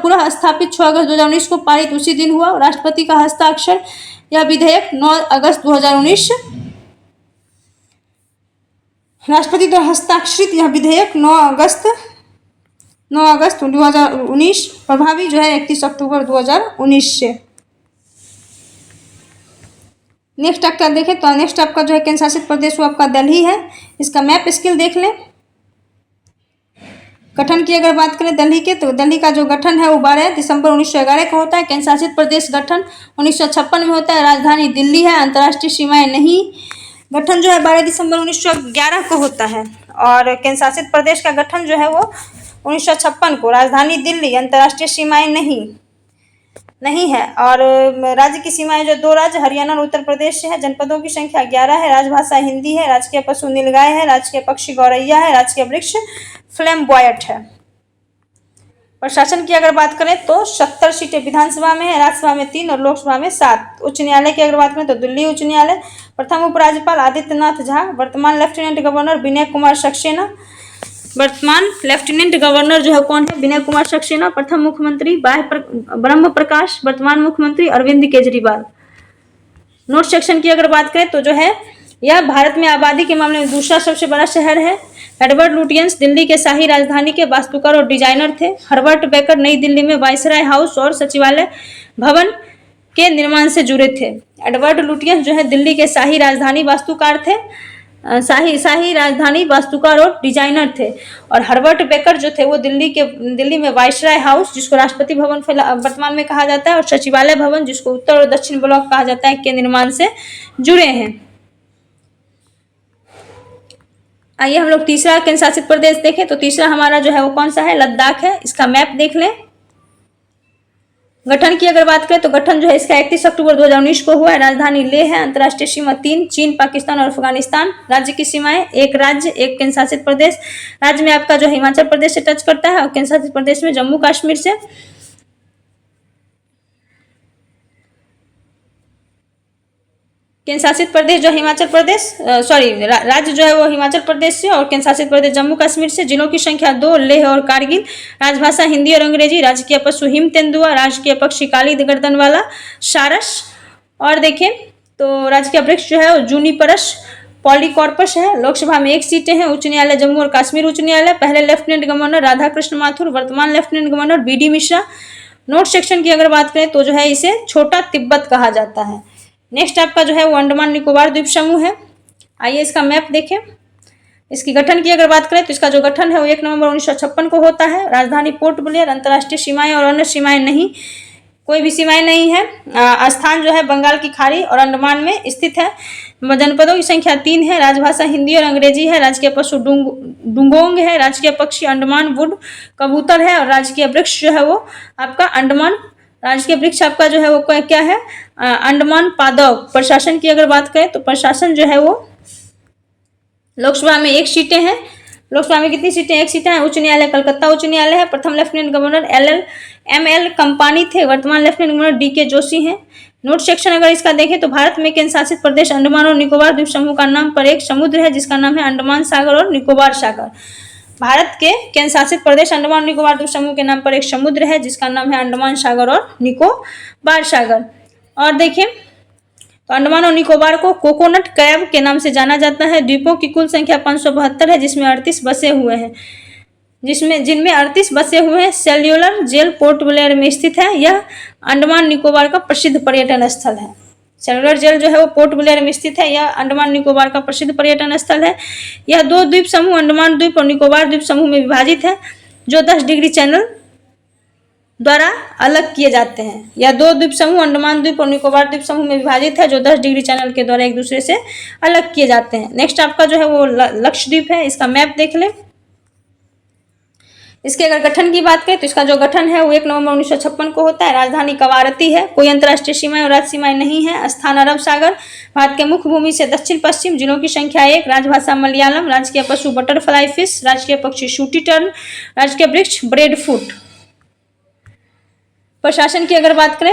[SPEAKER 1] पुनः स्थापित 6 अगस्त 2019 को पारित उसी दिन हुआ। राष्ट्रपति का हस्ताक्षर यह विधेयक 9 अगस्त 2019 राष्ट्रपति द्वारा हस्ताक्षरित यह विधेयक 9 अगस्त 2019 प्रभावी जो है 31 अक्टूबर 2019 से। नेक्स्ट आपका देखें तो नेक्स्ट आपका जो है केंद्र शासित प्रदेश वो आपका दिल्ली है। इसका मैप स्किल देख लें। गठन की अगर बात करें दिल्ली के, तो दिल्ली का जो गठन है वो 12 दिसंबर 1911 को होता है। केंद्र शासित प्रदेश गठन 1956 में होता है। राजधानी दिल्ली है। अंतर्राष्ट्रीय सीमाएं नहीं। गठन जो है 12 दिसंबर 1911 को होता है। और केंद्र शासित प्रदेश का गठन जो है वो 1956 को। राजधानी दिल्ली, अंतर्राष्ट्रीय सीमाएं नहीं है। और राज्य की सीमाएं जो 2 राज्य हरियाणा और उत्तर प्रदेश से है। जनपदों की संख्या 11 है। राजभाषा हिंदी है। राजकीय पशु नीलगाय है। राजकीय पक्षी गौरैया है। राजकीय वृक्ष फ्लैम्बॉयट है। प्रशासन की अगर बात करें तो 70 सीटें विधानसभा में है। राज्यसभा में 3 और लोकसभा में 7। उच्च न्यायालय की अगर बात करें तो दिल्ली उच्च न्यायालय। प्रथम उपराज्यपाल आदित्यनाथ झा। वर्तमान लेफ्टिनेंट गवर्नर विनय कुमार सक्सेना। वर्तमान लेफ्टिनेंट गवर्नर जो है कौन है, विनय कुमार सक्सेना। प्रथम मुख्यमंत्री ब्रह्म प्रकाश। वर्तमान मुख्यमंत्री अरविंद केजरीवाल। नोट सेक्शन की अगर बात करें तो जो है यह भारत में आबादी के मामले में दूसरा सबसे बड़ा शहर है। एडवर्ड लुटियंस दिल्ली के शाही राजधानी के वास्तुकार और डिजाइनर थे। हर्बर्ट बेकर नई दिल्ली में वायसराय हाउस और सचिवालय भवन के निर्माण से जुड़े थे। एडवर्ड लुटियंस जो है दिल्ली के शाही राजधानी वास्तुकार थे, शाही राजधानी वास्तुकार और डिजाइनर थे। और हर्बर्ट बेकर जो थे वो दिल्ली में वायसराय हाउस, जिसको राष्ट्रपति भवन वर्तमान में कहा जाता है, और सचिवालय भवन, जिसको उत्तर और दक्षिण ब्लॉक कहा जाता है, के निर्माण से जुड़े हैं। आइए हम लोग तीसरा केंद्र शासित प्रदेश देखें। तो तीसरा हमारा जो है वो कौन सा है, लद्दाख है। इसका मैप देख लें। गठन की अगर बात करें तो गठन जो है इसका 31 अक्टूबर 2019 को हुआ है। राजधानी लेह है। अंतर्राष्ट्रीय सीमा 3, चीन, पाकिस्तान और अफगानिस्तान। राज्य की सीमाएं, एक राज्य एक केंद्र शासित प्रदेश। राज्य में आपका जो हिमाचल प्रदेश से टच करता है और केंद्र शासित प्रदेश में जम्मू कश्मीर से। केंद्र शासित प्रदेश जो हिमाचल प्रदेश राज्य जो है वो हिमाचल प्रदेश से और केंद्र शासित प्रदेश जम्मू कश्मीर से। जिलों की संख्या 2, लेह और कारगिल। राजभाषा हिंदी और अंग्रेजी। राजकीय पशु हिम तेंदुआ। राजकीय पक्षी काली गर्दन वाला सारस। और देखें तो राजकीय वृक्ष जो है वो जूनिपरस पॉलीकॉर्पस है। लोकसभा में 1 सीटें हैं। उच्च न्यायालय जम्मू और कश्मीर उच्च न्यायालय। पहले लेफ्टिनेंट गवर्नर राधाकृष्ण माथुर, वर्तमान lieutenant governor BD Mishra. Note section की अगर बात करें तो जो है इसे छोटा तिब्बत कहा जाता है। नेक्स्ट आपका जो है वो अंडमान निकोबार द्वीप समूह है। आइए इसका मैप देखें। इसकी गठन की अगर बात करें तो इसका जो गठन है वो 1 नवंबर 1956 को होता है। राजधानी पोर्ट ब्लेयर। अंतर्राष्ट्रीय सीमाएं और अन्य सीमाएं नहीं, कोई भी सीमाएं नहीं है। स्थान जो है बंगाल की खाड़ी और अंडमान में स्थित है। जनपदों की संख्या 3 है। राजभाषा हिंदी और अंग्रेजी है। राजकीय पशु डुंगोंग है। राजकीय पक्षी अंडमान वुड कबूतर है। और राजकीय वृक्ष जो है वो आपका अंडमान, राजकीय वृक्ष आपका जो है वो क्या है, अंडमान पादव। प्रशासन की अगर बात करें तो प्रशासन जो है वो लोकसभा में 1 सीटें हैं। लोकसभा में कितनी सीटें, 1 सीटें हैं। उच्च न्यायालय कलकत्ता उच्च न्यायालय है। प्रथम लेफ्टिनेंट गवर्नर ML कंपानी थे। वर्तमान लेफ्टिनेंट गवर्नर DK जोशी हैं। नोट सेक्शन अगर इसका देखें तो भारत में केंद्र शासित प्रदेश अंडमान और निकोबार द्वीप समूह का नाम पर एक समुद्र है जिसका नाम है अंडमान सागर और निकोबार सागर। भारत के केंद्र शासित प्रदेश अंडमान और निकोबार द्वीप समूह के नाम पर एक समुद्र है जिसका नाम है अंडमान सागर और निकोबार सागर। और देखें तो अंडमान और निकोबार को कोकोनट कैब के नाम से जाना जाता है। द्वीपों की कुल संख्या 572 है जिसमें 38 बसे हुए हैं, जिनमें 38 बसे हुए हैं। सेल्युलर जेल पोर्ट ब्लेयर में स्थित है। यह अंडमान निकोबार का प्रसिद्ध पर्यटन स्थल है। सेल्युलर जेल जो है वो पोर्ट ब्लेयर में स्थित है। यह अंडमान निकोबार का प्रसिद्ध पर्यटन स्थल है। यह 2 द्वीप समूह अंडमान द्वीप और निकोबार द्वीप समूह में विभाजित है जो 10 डिग्री चैनल द्वारा अलग किए जाते हैं। यह 2 द्वीप समूह अंडमान द्वीप और निकोबार द्वीप समूह में विभाजित है जो 10 डिग्री चैनल के द्वारा एक दूसरे से अलग किए जाते हैं। नेक्स्ट आपका जो है वो लक्षद्वीप है। इसका मैप देख लें। इसके अगर गठन की बात करें तो इसका जो गठन है वो 1 नवंबर 1956 को होता है। राजधानी कवारती है। कोई अंतर्राष्ट्रीय सीमाएं और राज्य सीमाएं नहीं है। स्थान अरब सागर। भारत के मुख्य भूमि से दक्षिण पश्चिम। जिलों की संख्या 1। राजभाषा मलयालम। राजकीय पशु बटरफ्लाई फिश। राजकीय पक्षी शूटी टर्न। राजकीय वृक्ष ब्रेड फूट। प्रशासन की अगर बात करें,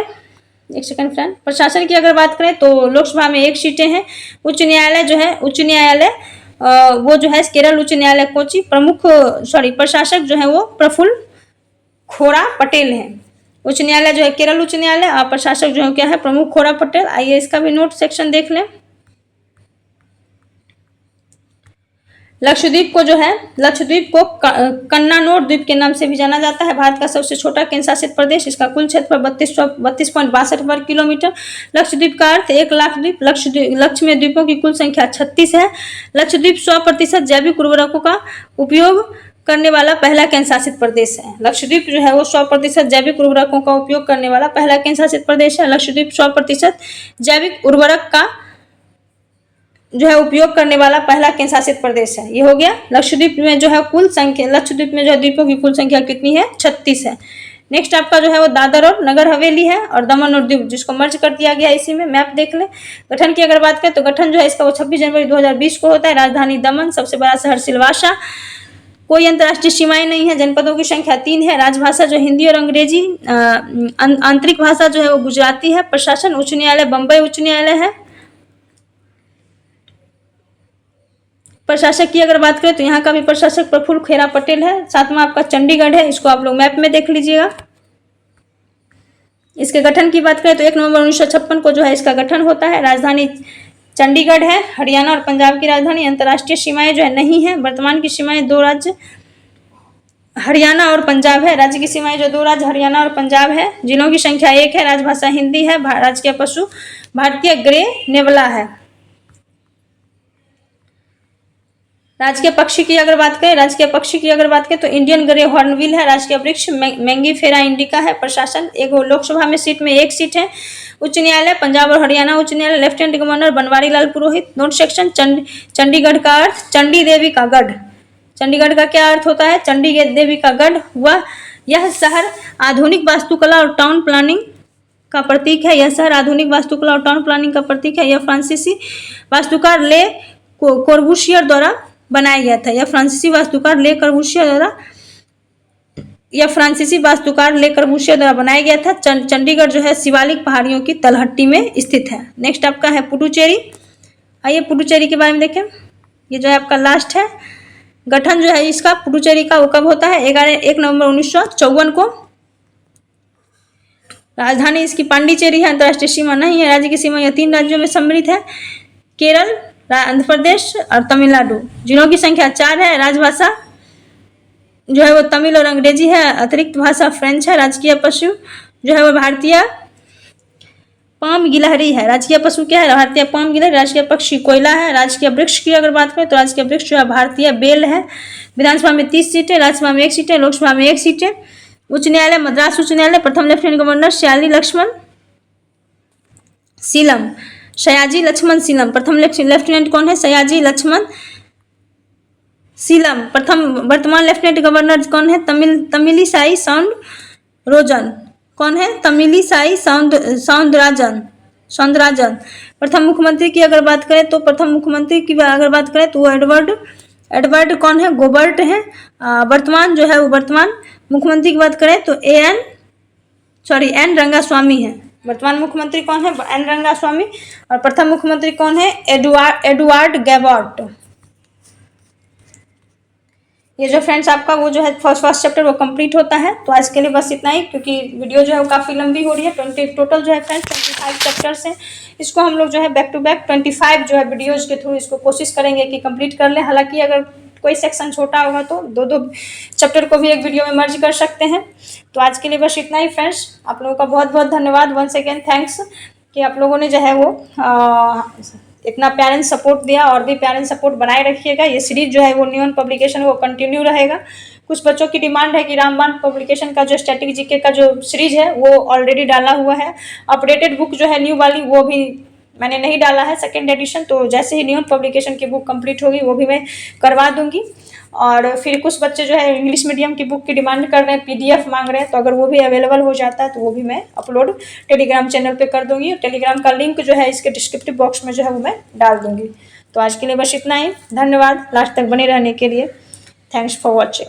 [SPEAKER 1] एक सेकंड फ्रेंड, प्रशासन की अगर बात करें तो लोकसभा में 1 सीटें हैं। उच्च न्यायालय जो है वो जो है केरल उच्च न्यायालय कोची। प्रशासक जो है वो प्रफुल्ल खोरा पटेल हैं। उच्च न्यायालय जो है केरल उच्च न्यायालय और प्रशासक जो है क्या है, प्रमुख खोरा पटेल। आइए इसका भी नोट सेक्शन देख लें। लक्षद्वीप को कन्नानोर द्वीप के नाम से भी जाना जाता है। भारत का सबसे छोटा केंद्र शासित प्रदेश। इसका कुल क्षेत्र 32.62 वर्ग किलोमीटर। लक्षद्वीप का अर्थ 1 लाख द्वीप। लक्ष्य में द्वीपों की कुल संख्या 36 है। लक्षद्वीप 100% जैविक उर्वरकों का उपयोग करने वाला पहला केंद्र शासित प्रदेश है। लक्षद्वीप जो है वो 100% जैविक उर्वरकों का उपयोग करने वाला पहला केंद्र शासित प्रदेश है। लक्षद्वीप 100% जैविक उर्वरक का जो है उपयोग करने वाला पहला केंद्र शासित प्रदेश है। ये हो गया। लक्षद्वीप में जो है लक्षद्वीप में जो है द्वीपों की कुल संख्या कितनी है, 36 है। नेक्स्ट आपका जो है वो दादर और नगर हवेली है और दमन और दीव जिसको मर्ज कर दिया गया इसी में। मैप देख ले। गठन की अगर बात करें तो गठन जो है इसका वो 26 जनवरी 2020 को होता है। राजधानी दमन। सबसे बड़ा शहर सिलवासा। कोई अंतर्राष्ट्रीय सीमाएं नहीं है। जनपदों की संख्या 3 है। राजभाषा जो हिंदी और अंग्रेजी। आंतरिक भाषा जो है वो गुजराती है। प्रशासन उच्च न्यायालय बम्बई उच्च न्यायालय है। प्रशासक की अगर बात करें तो यहाँ का भी प्रशासक प्रफुल्ल खेरा पटेल है। 7वां आपका चंडीगढ़ है। इसको आप लोग मैप में देख लीजिएगा। इसके गठन की बात करें तो 1 नवंबर 1956 को जो है इसका गठन होता है। राजधानी चंडीगढ़ है हरियाणा और पंजाब की राजधानी। अंतर्राष्ट्रीय सीमाएं जो है नहीं है। वर्तमान की सीमाएं 2 राज्य हरियाणा और पंजाब है। राज्य की सीमाएं जो 2 राज्य हरियाणा और पंजाब है। जिलों की संख्या 1 है। राजभाषा हिंदी है। राजकीय पशु भारतीय ग्रे नेवला है। राजकीय पक्षी की अगर बात करें तो इंडियन ग्रे हॉर्नबिल है। राजकीय वृक्ष मैंगीफेरा इंडिका है। प्रशासन एक लोकसभा में सीट में 1 सीट है। उच्च न्यायालय पंजाब और हरियाणा उच्च न्यायालय। लेफ्टिनेंट गवर्नर बनवारी लाल पुरोहित। नोट सेक्शन चंडीगढ़ का अर्थ चंडी देवी का गढ़। चंडीगढ़ का क्या अर्थ होता है? चंडी देवी का गढ़ हुआ। यह शहर आधुनिक वास्तुकला और टाउन प्लानिंग का प्रतीक है। यह शहर आधुनिक वास्तुकला और टाउन प्लानिंग का प्रतीक है। यह फ्रांसीसी वास्तुकार ले कोर्बूसियर द्वारा बनाया गया था। यह फ्रांसीसी वास्तुकार ले कोर्बूसियर द्वारा बनाया गया था। चंडीगढ़ जो है शिवालिक पहाड़ियों की तलहटी में स्थित है। नेक्स्ट आपका है पुडुचेरी। आइए पुडुचेरी के बारे में देखें। ये जो है आपका लास्ट है। गठन जो है इसका पुडुचेरी का वो कब होता है? 1 नवंबर 1954 को। राजधानी इसकी पांडिचेरी है। अंतर्राष्ट्रीय सीमा नहीं है। राज्य की सीमा यह 3 राज्यों में सम्मिलित है, केरल, आंध्र प्रदेश और तमिलनाडु। जिलों की संख्या 4 है। राजभाषा जो है वो तमिल और अंग्रेजी है। अतिरिक्त भाषा फ्रेंच है। राजकीय पशु जो है वो भारतीय पाम गिलहरी है। राजकीय पशु क्या है? भारतीय पाम गिलहरी। राजकीय पक्षी कोयला है। राजकीय वृक्ष की अगर बात करें तो राजकीय वृक्ष जो है भारतीय बेल है। विधानसभा में 30 सीटें, राज्यसभा में 1 सीट है, लोकसभा में 1 सीट है। उच्च न्यायालय मद्रास उच्च न्यायालय। प्रथम लेफ्टिनेंट गवर्नर सयाजी लक्ष्मण सीलम। प्रथम लेफ्टिनेंट कौन है? सयाजी लक्ष्मण सीलम। प्रथम वर्तमान लेफ्टिनेंट गवर्नर कौन है? तमिलिसाई साउंडराजन। कौन है? तमिलिसाई साउंदरराजन। प्रथम मुख्यमंत्री की अगर बात करें तो वो एडवर्ड कौन है? गोबर्ट है। वर्तमान मुख्यमंत्री की बात करें तो एन रंगास्वामी है। वर्तमान मुख्यमंत्री कौन है? एन रंगास्वामी। और प्रथम मुख्यमंत्री कौन है? एडुआर्ड गैबॉर्ट। ये जो फ्रेंड्स आपका वो जो है फर्स्ट चैप्टर वो कंप्लीट होता है। तो आज के लिए बस इतना ही, क्योंकि वीडियो जो है वो काफ़ी लंबी हो रही है। टोटल जो है फ्रेंड्स 25 चैप्टर्स हैं। इसको हम लोग जो है बैक टू बैक 25 जो है वीडियोज़ के थ्रू इसको कोशिश करेंगे कि कंप्लीट कर लें। हालांकि अगर कोई सेक्शन छोटा होगा तो 2 चैप्टर को भी एक वीडियो में मर्ज कर सकते हैं। तो आज के लिए बस इतना ही फ्रेंड्स। आप लोगों का बहुत बहुत धन्यवाद। वंस अगेन थैंक्स कि आप लोगों ने जो है वो इतना पेरेंट्स सपोर्ट दिया, और भी पेरेंट्स सपोर्ट बनाए रखिएगा। ये सीरीज जो है वो न्यू पब्लिकेशन वो कंटिन्यू रहेगा। कुछ बच्चों की डिमांड है कि रामबाण पब्लिकेशन का जो स्टैटिक जीके का जो सीरीज है वो ऑलरेडी डाला हुआ है। अपडेटेड बुक जो है न्यू वाली वो भी मैंने नहीं डाला है, 2nd एडिशन। तो जैसे ही न्यू पब्लिकेशन की बुक कंप्लीट होगी वो भी मैं करवा दूंगी। और फिर कुछ बच्चे जो है इंग्लिश मीडियम की बुक की डिमांड कर रहे हैं, PDF मांग रहे हैं। तो अगर वो भी अवेलेबल हो जाता है तो वो भी मैं अपलोड टेलीग्राम चैनल पे कर दूंगी। टेलीग्राम का लिंक जो है इसके डिस्क्रिप्टिव बॉक्स में जो है वो मैं डाल दूंगी। तो आज के लिए बस इतना ही। धन्यवाद लास्ट तक बने रहने के लिए। Thanks for watching.